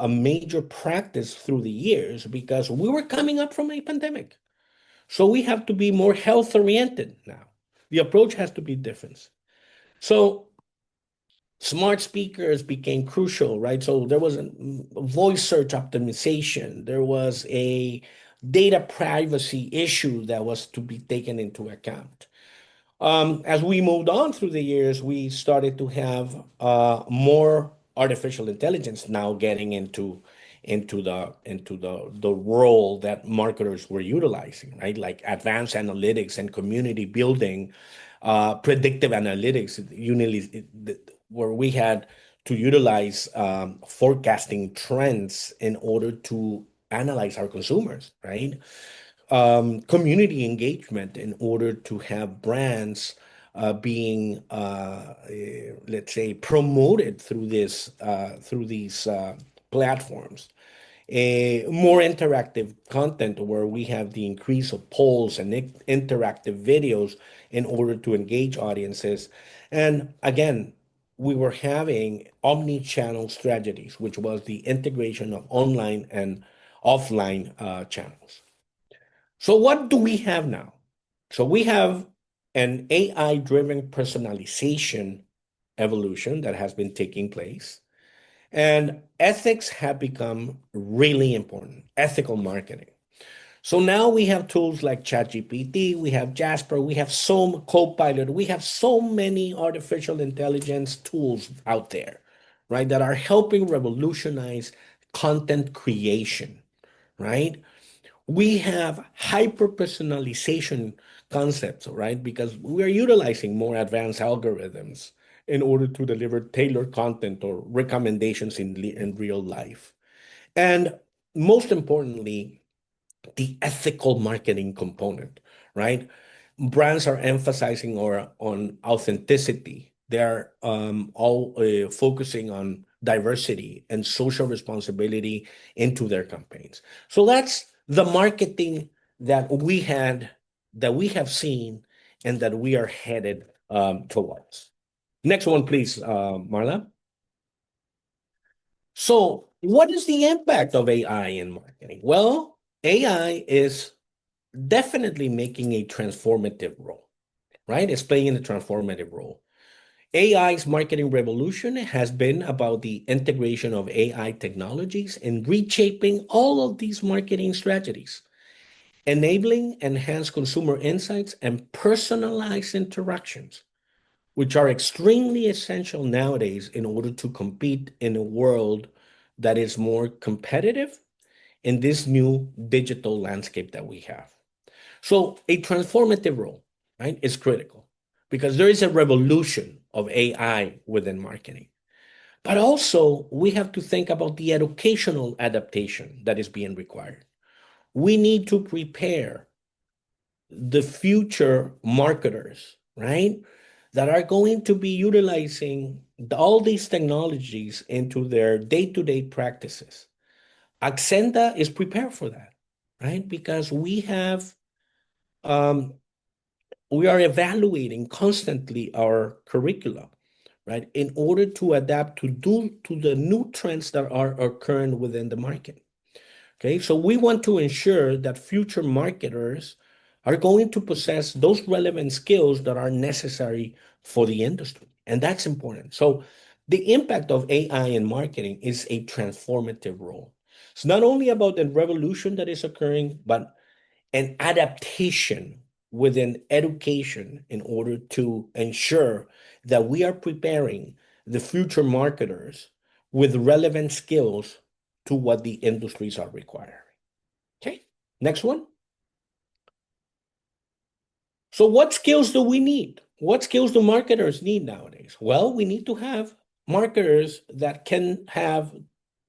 major practice through the years because we were coming up from a pandemic. So we have to be more health-oriented now. The approach has to be different. So smart speakers became crucial, right? So there was a voice search optimization. There was a data privacy issue that was to be taken into account. As we moved on through the years, we started to have more artificial intelligence now getting into the role that marketers were utilizing, right? Like advanced analytics and community building, predictive analytics, where we had to utilize forecasting trends in order to analyze our consumers, right? Community engagement in order to have brands being, let's say, promoted through these platforms. A more interactive content where we have the increase of polls and interactive videos in order to engage audiences. And again, we were having omni-channel strategies, which was the integration of online and offline channels. So what do we have now? So we have an AI-driven personalization evolution that has been taking place. And ethics have become really important, ethical marketing. So now we have tools like ChatGPT, we have Jasper, we have some Copilot, we have so many artificial intelligence tools out there, right, that are helping revolutionize content creation, right? We have hyper personalization concepts, right? Because we are utilizing more advanced algorithms in order to deliver tailored content or recommendations in real life. And most importantly, the ethical marketing component, right? Brands are emphasizing on authenticity. They're all focusing on diversity and social responsibility into their campaigns. So that's the marketing that we have seen and that we are headed towards. Next one, please, Marla. So what is the impact of AI in marketing? Well, AI is definitely making a transformative role, right? It's playing a transformative role. AI's marketing revolution has been about the integration of AI technologies and reshaping all of these marketing strategies, enabling enhanced consumer insights and personalized interactions, which are extremely essential nowadays in order to compete in a world that is more competitive in this new digital landscape that we have. So a transformative role, right, is critical because there is a revolution of AI within marketing. But also, we have to think about the educational adaptation that is being required. We need to prepare the future marketers, right, that are going to be utilizing all these technologies into their day-to-day practices. Acsenda is prepared for that, right? Because we are evaluating constantly our curricula, right, in order to adapt to the new trends that are occurring within the market. Okay, so we want to ensure that future marketers are going to possess those relevant skills that are necessary for the industry, and that's important. So the impact of AI in marketing is a transformative role. It's not only about the revolution that is occurring, but an adaptation within education in order to ensure that we are preparing the future marketers with relevant skills to what the industries are requiring. Okay, next one. So what skills do we need? What skills do marketers need nowadays? Well, we need to have marketers that can have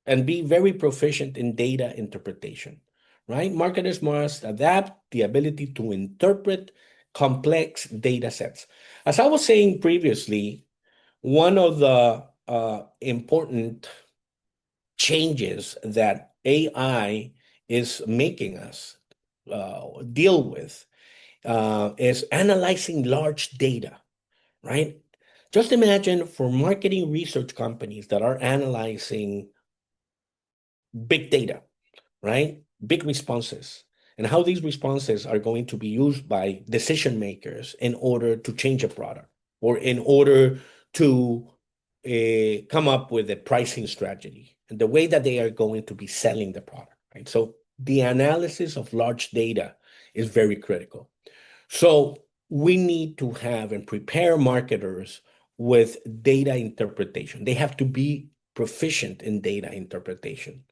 and be very proficient in data interpretation, right? Marketers must adapt the ability to interpret complex data sets. As I was saying previously, one of the important changes that AI is making us deal with is analyzing large data, right? Just imagine for marketing research companies that are analyzing big data, right? Big responses, and how these responses are going to be used by decision makers in order to change a product or in order to come up with a pricing strategy and the way that they are going to be selling the product, right? So the analysis of large data is very critical. So we need to have and prepare marketers with data interpretation. They have to be proficient in data interpretation,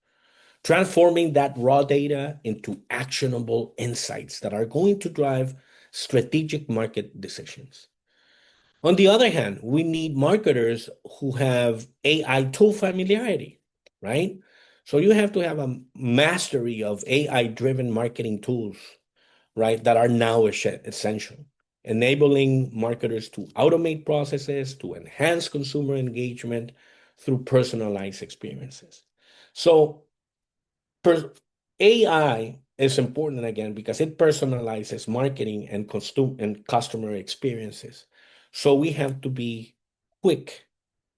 transforming that raw data into actionable insights that are going to drive strategic market decisions. On the other hand, we need marketers who have AI tool familiarity, right? So you have to have a mastery of AI-driven marketing tools, right, that are now essential, enabling marketers to automate processes, to enhance consumer engagement through personalized experiences. So AI is important again because it personalizes marketing and customer experiences. So we have to be quick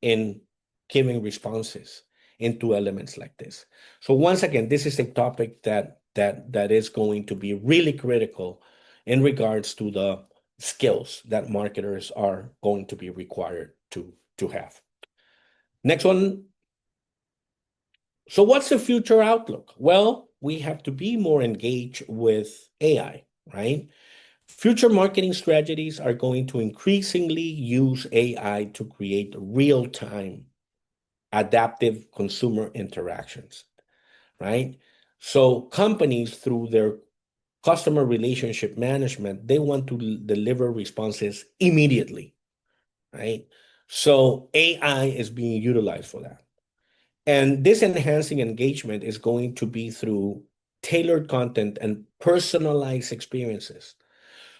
in giving responses into elements like this. So once again, this is a topic that is going to be really critical in regards to the skills that marketers are going to be required to have. Next one. So what's the future outlook? Well, we have to be more engaged with AI, right? Future marketing strategies are going to increasingly use AI to create real-time adaptive consumer interactions, right? So companies, through their customer relationship management, they want to deliver responses immediately, right? So AI is being utilized for that. And this enhancing engagement is going to be through tailored content and personalized experiences.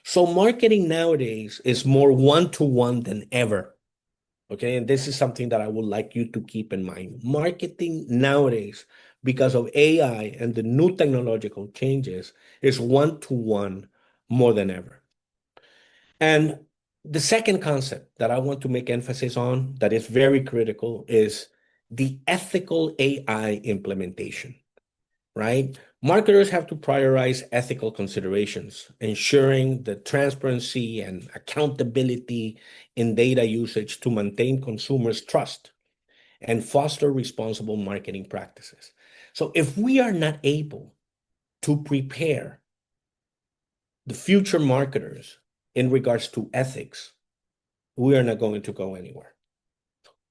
So marketing nowadays is more one-to-one than ever. Okay, and this is something that I would like you to keep in mind. Marketing nowadays, because of AI and the new technological changes, is one-to-one more than ever. And the second concept that I want to make emphasis on that is very critical is the ethical AI implementation, right? Marketers have to prioritize ethical considerations, ensuring the transparency and accountability in data usage to maintain consumers' trust and foster responsible marketing practices. So if we are not able to prepare the future marketers in regards to ethics, we are not going to go anywhere.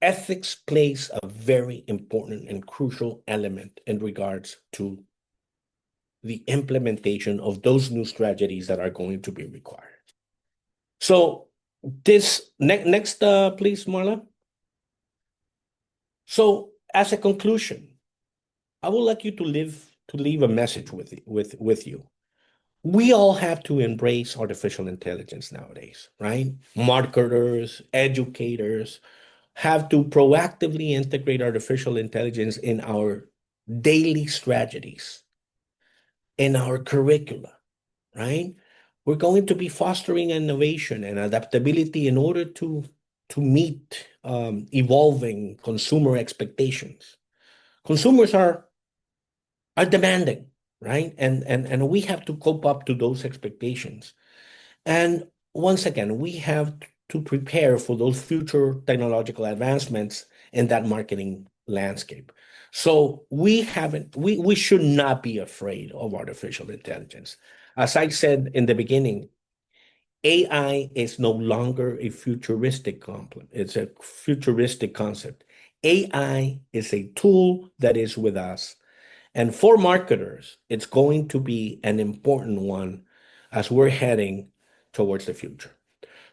Ethics plays a very important and crucial element in regards to the implementation of those new strategies that are going to be required. So this next, please, Marla. So as a conclusion, I would like you to leave a message with you. We all have to embrace artificial intelligence nowadays, right? Marketers, educators have to proactively integrate artificial intelligence in our daily strategies, in our curricula, right? We're going to be fostering innovation and adaptability in order to meet evolving consumer expectations. Consumers are demanding, right? And we have to cope up to those expectations. And once again, we have to prepare for those future technological advancements in that marketing landscape. So we should not be afraid of artificial intelligence. As I said in the beginning, AI is no longer a futuristic concept. It's a futuristic concept. AI is a tool that is with us. And for marketers, it's going to be an important one as we're heading towards the future.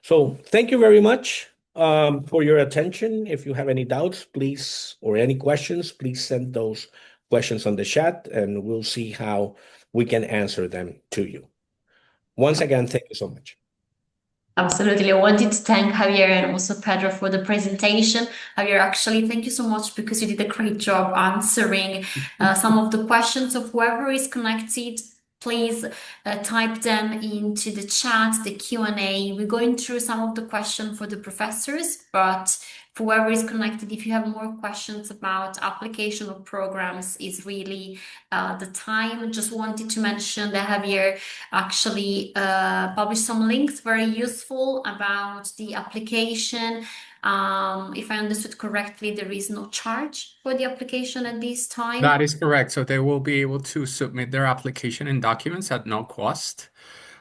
So thank you very much for your attention. If you have any doubts, please, or any questions, please send those questions on the chat, and we'll see how we can answer them to you. Once again, thank you so much. Absolutely. I wanted to thank Javier and also Pedro for the presentation. Javier, actually, thank you so much because you did a great job answering some of the questions of whoever is connected. Please type them into the chat, the Q&A. We're going through some of the questions for the professors, but for whoever is connected, if you have more questions about application or programs, is really the time. Just wanted to mention that Javier actually published some links very useful about the application. If I understood correctly, there is no charge for the application at this time. That is correct. So they will be able to submit their application and documents at no cost.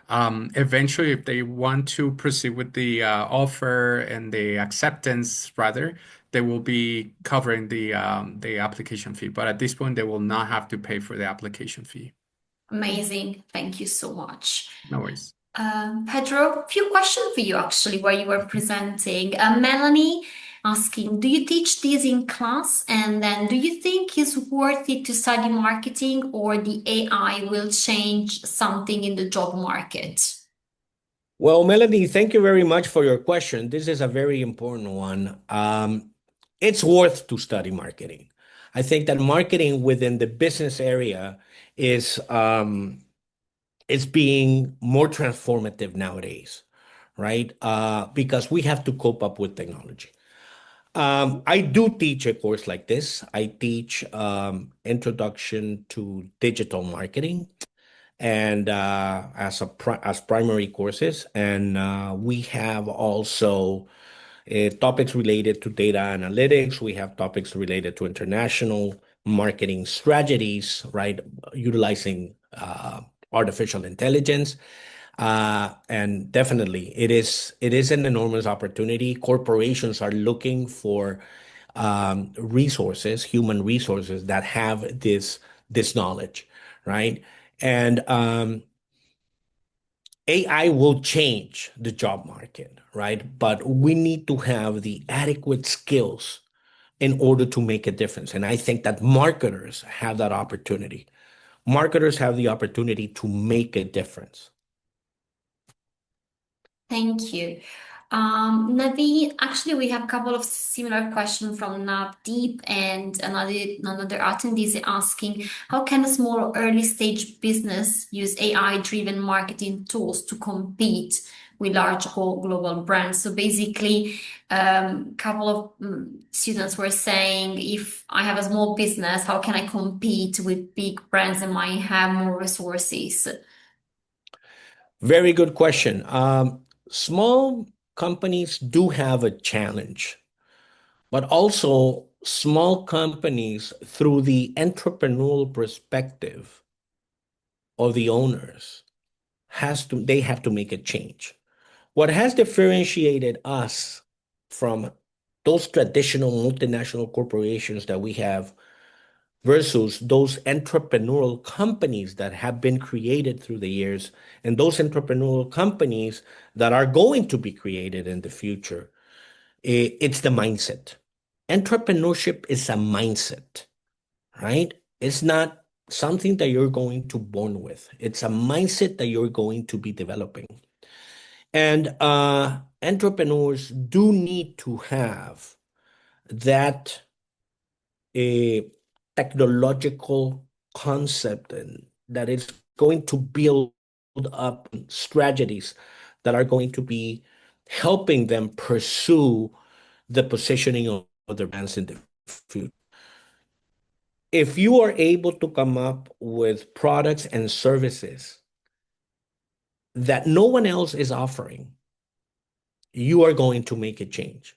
Eventually, if they want to proceed with the offer and the acceptance, rather, they will be covering the application fee. But at this point, they will not have to pay for the application fee. Amazing. Thank you so much. No worries. Pedro, a few questions for you actually, where you were presenting. Melanie asking, do you teach this in class? And then do you think it's worth it to study marketing or the AI will change something in the job market? Well, Melanie, thank you very much for your question. This is a very important one. It's worth to study marketing. I think that marketing within the business area is being more transformative nowadays, right? Because we have to cope up with technology. I do teach a course like this. I teach Introduction to Digital Marketing and as primary courses, and we have also topics related to data analytics. We have topics related to international marketing strategies, right? Utilizing artificial intelligence. And definitely, it is an enormous opportunity. Corporations are looking for resources, human resources that have this knowledge, right? And AI will change the job market, right? But we need to have the adequate skills in order to make a difference. And I think that marketers have that opportunity. Marketers have the opportunity to make a difference. Thank you. Navi, actually, we have a couple of similar questions from Navdeep and another attendee is asking, how can a small or early stage business use AI-driven marketing tools to compete with large global brands? So basically, a couple of students were saying, if I have a small business, how can I compete with big brands that might have more resources? Very good question. Small companies do have a challenge, but also small companies, through the entrepreneurial perspective of the owners, they have to make a change. What has differentiated us from those traditional multinational corporations that we have versus those entrepreneurial companies that have been created through the years and those entrepreneurial companies that are going to be created in the future, it's the mindset. Entrepreneurship is a mindset, right? It's not something that you're going to born with. It's a mindset that you're going to be developing. And entrepreneurs do need to have that technological concept and that is going to build up strategies that are going to be helping them pursue the positioning of their brands in the future. If you are able to come up with products and services that no one else is offering, you are going to make a change,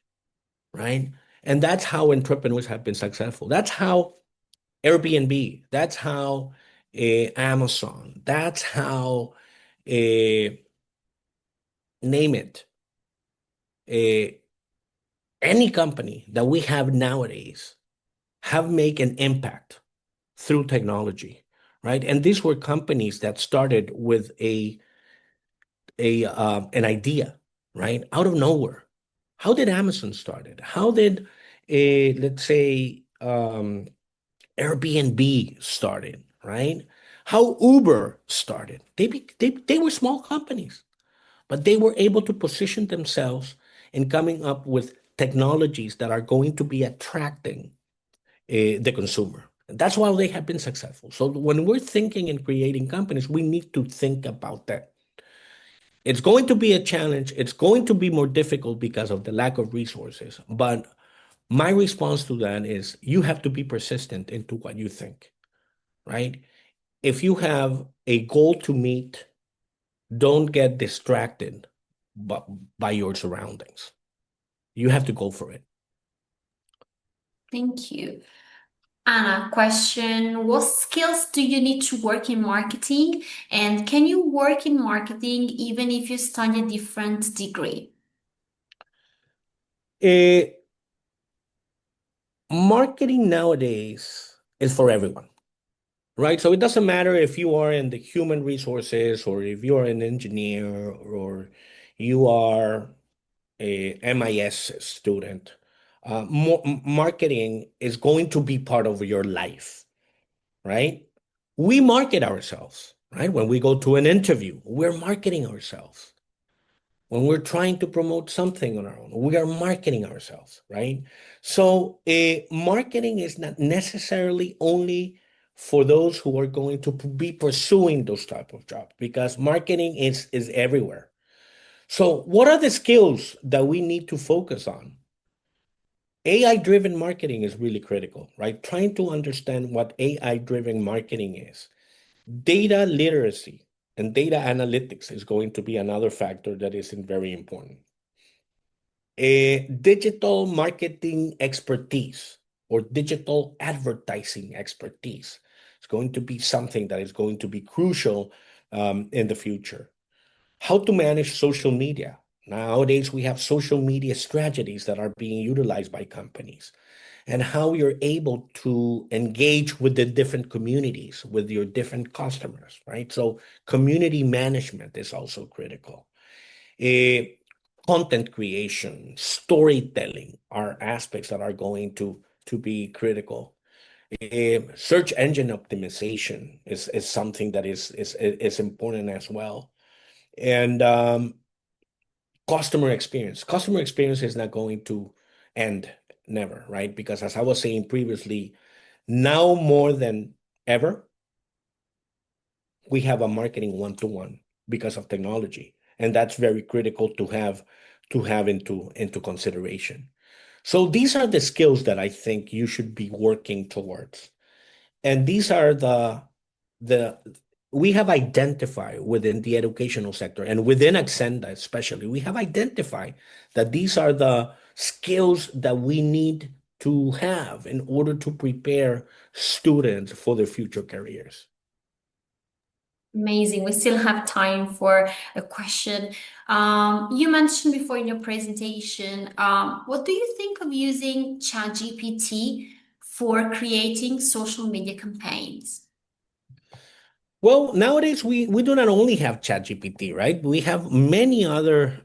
right? And that's how entrepreneurs have been successful. That's how Airbnb, that's how Amazon, that's how, name it, any company that we have nowadays have made an impact through technology, right? And these were companies that started with an idea, right? Out of nowhere. How did Amazon started? How did, let's say, Airbnb started, right? How Uber started. They were small companies, but they were able to position themselves in coming up with technologies that are going to be attracting the consumer. And that's why they have been successful. So when we're thinking and creating companies, we need to think about that. It's going to be a challenge. It's going to be more difficult because of the lack of resources. But my response to that is you have to be persistent into what you think, right? If you have a goal to meet, don't get distracted by your surroundings. You have to go for it. Thank you. Anna, question, what skills do you need to work in marketing? And can you work in marketing even if you study a different degree? Marketing nowadays is for everyone, right? So it doesn't matter if you are in the human resources or if you are an engineer or you are a MIS student. Marketing is going to be part of your life, right? We market ourselves, right? When we go to an interview, we're marketing ourselves. When we're trying to promote something on our own, we are marketing ourselves, right? So marketing is not necessarily only for those who are going to be pursuing those type of jobs, because marketing is everywhere. So what are the skills that we need to focus on? AI-driven marketing is really critical, right? Trying to understand what AI-driven marketing is. Data literacy and data analytics is going to be another factor that is very important. A digital marketing expertise or digital advertising expertise is going to be something that is going to be crucial in the future. How to manage social media. Nowadays, we have social media strategies that are being utilized by companies, and how you're able to engage with the different communities, with your different customers, right? So community management is also critical. Content creation, storytelling are aspects that are going to be critical. Search engine optimization is something that is important as well. And customer experience. Customer experience is not going to end, never, right? Because as I was saying previously, now more than ever, we have a marketing one-to-one because of technology, and that's very critical to have into consideration. So these are the skills that I think you should be working towards. And these are the we have identified within the educational sector and within Acsenda especially, we have identified that these are the skills that we need to have in order to prepare students for their future careers. Amazing. We still have time for a question. You mentioned before in your presentation, what do you think of using ChatGPT for creating social media campaigns? Well, nowadays we do not only have ChatGPT, right? We have many other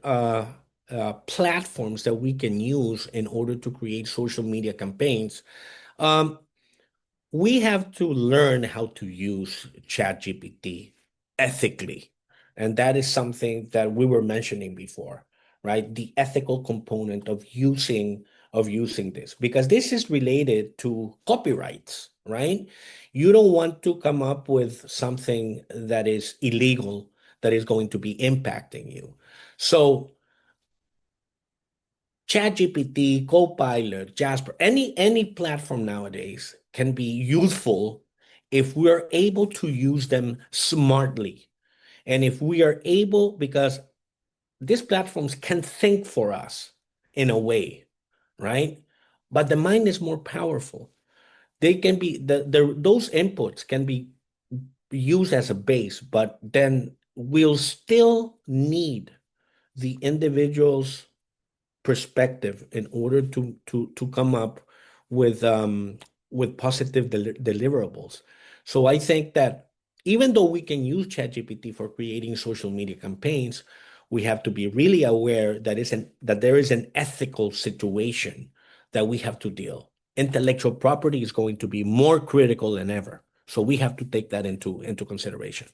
platforms that we can use in order to create social media campaigns. Um, we have to learn how to use ChatGPT ethically. And that is something that we were mentioning before, right? The ethical component of using this, because this is related to copyrights, right? You don't want to come up with something that is illegal that is going to be impacting you. So ChatGPT, Copilot, Jasper, any platform nowadays can be useful if we're able to use them smartly. And if we are able, because these platforms can think for us in a way, right? But the mind is more powerful. They can be those inputs can be used as a base, but then we'll still need the individual's perspective in order to come up with positive deliverables. So I think that even though we can use ChatGPT for creating social media campaigns, we have to be really aware that there is an ethical situation that we have to deal. Intellectual property is going to be more critical than ever. So we have to take that into consideration.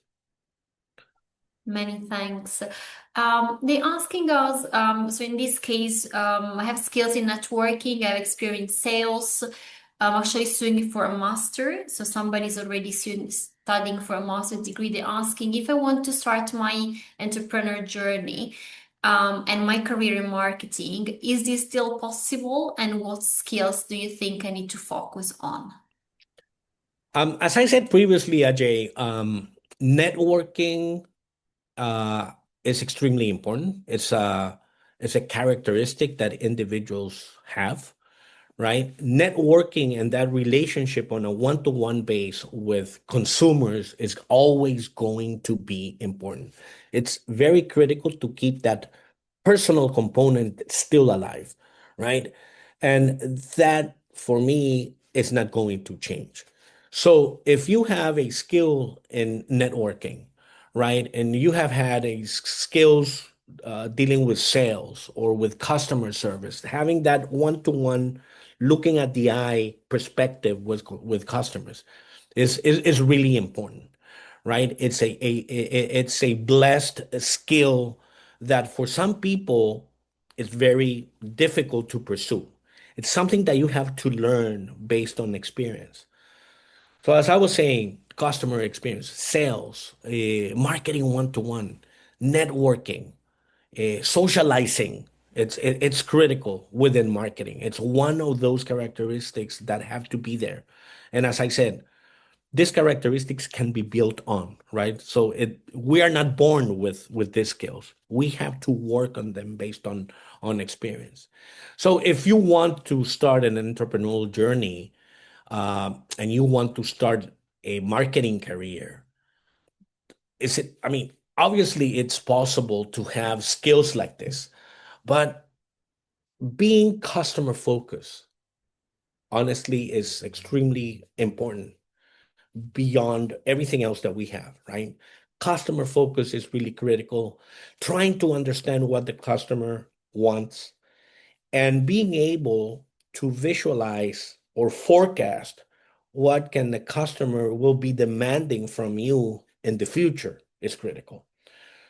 Many thanks. They're asking us, so in this case, I have skills in networking, I have experience in sales. I'm actually studying for a master. So somebody's already studying for a master's degree. They're asking if I want to start my entrepreneur journey, and my career in marketing, is this still possible? And what skills do you think I need to focus on? As I said previously, Ajay, networking is extremely important. It's a characteristic that individuals have, right? Networking and that relationship on a one-to-one base with consumers is always going to be important. It's very critical to keep that personal component still alive, right? And that for me is not going to change. So if you have a skill in networking, right, and you have had skills dealing with sales or with customer service, having that one-to-one, looking at the eye perspective with customers is really important, right? It's a blessed skill that for some people is very difficult to pursue. It's something that you have to learn based on experience. So as I was saying, customer experience, sales, marketing one-to-one, networking, socializing. It's critical within marketing. It's one of those characteristics that have to be there. And as I said, these characteristics can be built on, right? So we are not born with these skills. We have to work on them based on experience. So if you want to start an entrepreneurial journey, and you want to start a marketing career, I mean, obviously it's possible to have skills like this, but being customer focused, honestly, is extremely important beyond everything else that we have, right? Customer focus is really critical. Trying to understand what the customer wants and being able to visualize or forecast what can the customer will be demanding from you in the future is critical.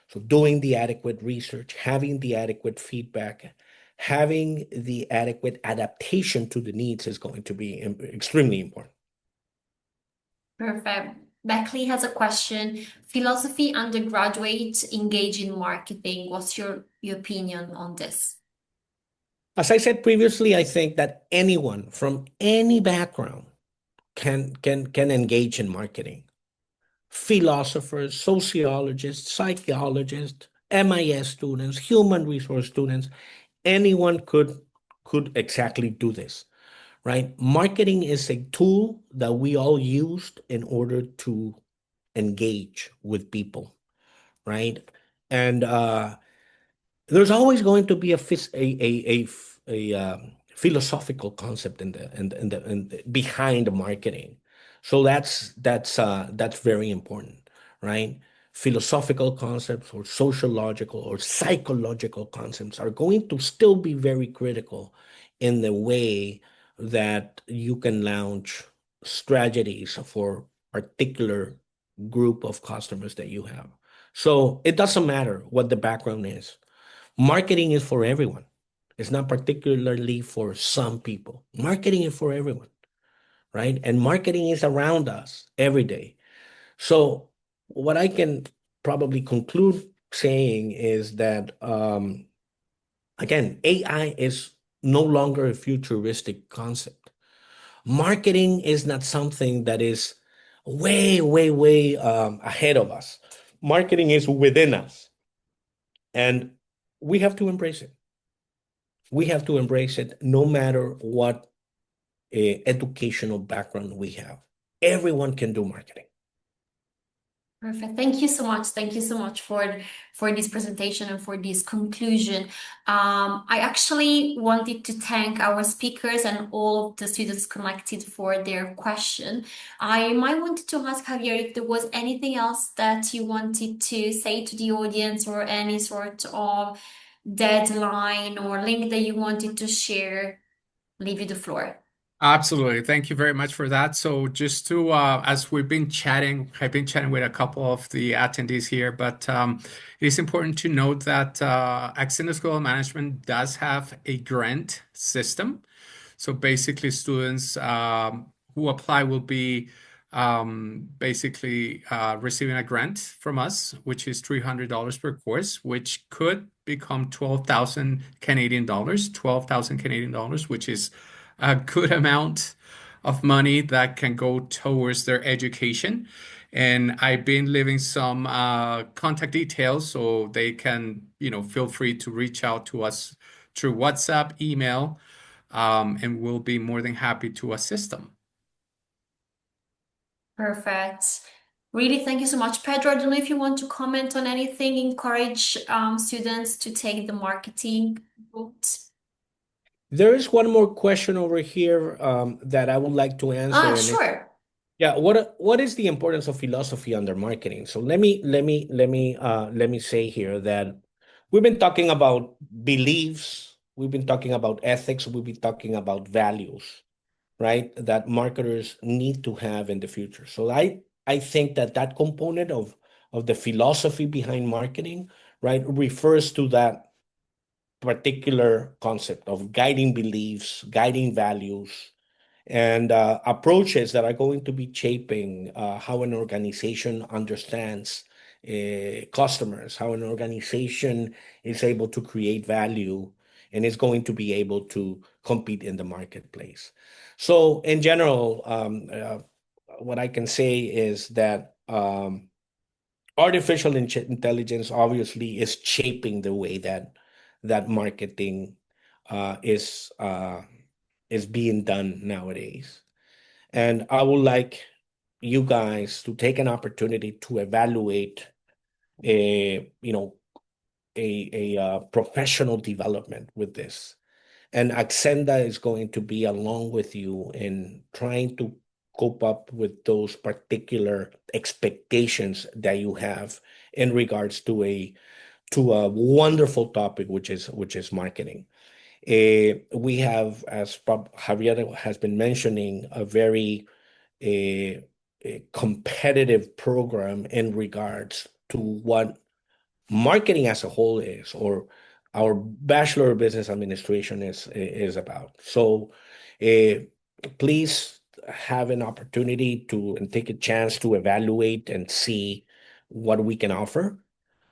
So doing the adequate research, having the adequate feedback, having the adequate adaptation to the needs is going to be extremely important. Perfect. Beckley has a question. Philosophy undergraduate engage in marketing. What's your opinion on this? As I said previously, I think that anyone from any background can engage in marketing. Philosophers, sociologists, psychologists, MIS students, human resource students, anyone could exactly do this, right? Marketing is a tool that we all used in order to engage with people, right? And there's always going to be a philosophical concept behind the marketing. So that's very important, right? Philosophical concepts or sociological or psychological concepts are going to still be very critical in the way that you can launch strategies for particular group of customers that you have. So it doesn't matter what the background is. Marketing is for everyone. It's not particularly for some people. Marketing is for everyone, right? And marketing is around us every day. So what I can probably conclude saying is that, again, AI is no longer a futuristic concept. Marketing is not something that is way, way, way ahead of us. Marketing is within us, and we have to embrace it. We have to embrace it no matter what educational background we have. Everyone can do marketing. Perfect. Thank you so much. Thank you so much for this presentation and for this conclusion. I actually wanted to thank our speakers and all of the students connected for their question. I might wanted to ask Javier if there was anything else that you wanted to say to the audience or any sort of deadline or link that you wanted to share. Leave you the floor. Absolutely. Thank you very much for that. So just to, as we've been chatting, I've been chatting with a couple of the attendees here, but it is important to note that Acsenda School of Management does have a grant system. So basically, students who apply will be basically receiving a grant from us, which is $300 per course, which could become 12,000 Canadian dollars, 12,000 Canadian dollars, which is a good amount of money that can go towards their education. And I've been leaving some contact details so they can, feel free to reach out to us through WhatsApp, email, and we'll be more than happy to assist them. Perfect. Really, thank you so much, Pedro. I don't know if you want to comment on anything, encourage students to take the marketing route. There is one more question over here that I would like to answer, and Sure. yeah, what is the importance of philosophy under marketing? So let me say here that we've been talking about beliefs, we've been talking about ethics, we've been talking about values, right? That marketers need to have in the future. So I think that component of the philosophy behind marketing, right, refers to that particular concept of guiding beliefs, guiding values, and approaches that are going to be shaping how an organization understands customers, how an organization is able to create value and is going to be able to compete in the marketplace. So, in general, what I can say is that artificial intelligence obviously is shaping the way that marketing uh, is uh, is being done nowadays. And I would like you guys to take an opportunity to evaluate a professional development with this. And Acsenda is going to be along with you in trying to cope up with those particular expectations that you have in regards to a wonderful topic, which is marketing. We have, as Javier has been mentioning, a very a competitive program in regards to what marketing as a whole is, or our Bachelor of Business Administration is about. So please have an opportunity to and take a chance to evaluate and see what we can offer.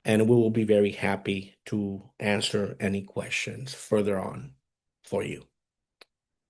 And we will be very happy to answer any questions further on for you.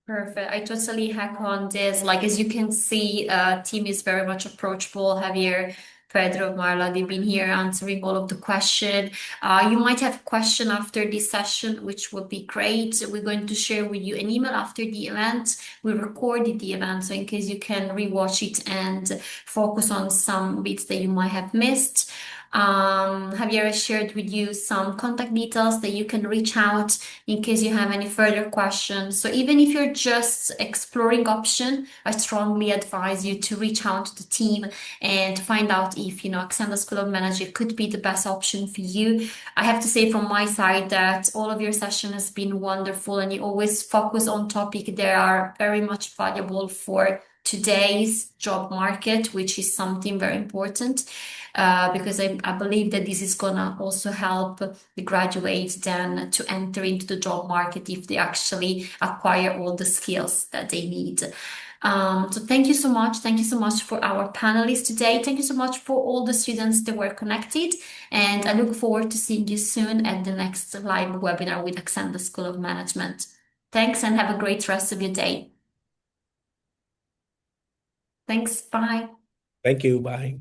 Perfect. I totally hack on this. Like, as you can see, team is very much approachable. Javier, Pedro, Marla, they've been here answering all of the question. You might have a question after this session, which would be great. We're going to share with you an email after the event. We recorded the event, so in case you can rewatch it and focus on some bits that you might have missed. Javier has shared with you some contact details that you can reach out in case you have any further questions. So even if you're just exploring option, I strongly advise you to reach out to the team and to find out if, Acsenda School of Management could be the best option for you. I have to say from my side that all of your session has been wonderful and you always focus on topic that are very much valuable for today's job market, which is something very important. Because I believe that this is gonna also help the graduates then to enter into the job market if they actually acquire all the skills that they need. So thank you so much. Thank you so much for our panelists today. Thank you so much for all the students that were connected. And I look forward to seeing you soon at the next live webinar with Acsenda School of Management. Thanks and have a great rest of your day. Thanks. Bye. Thank you. Bye.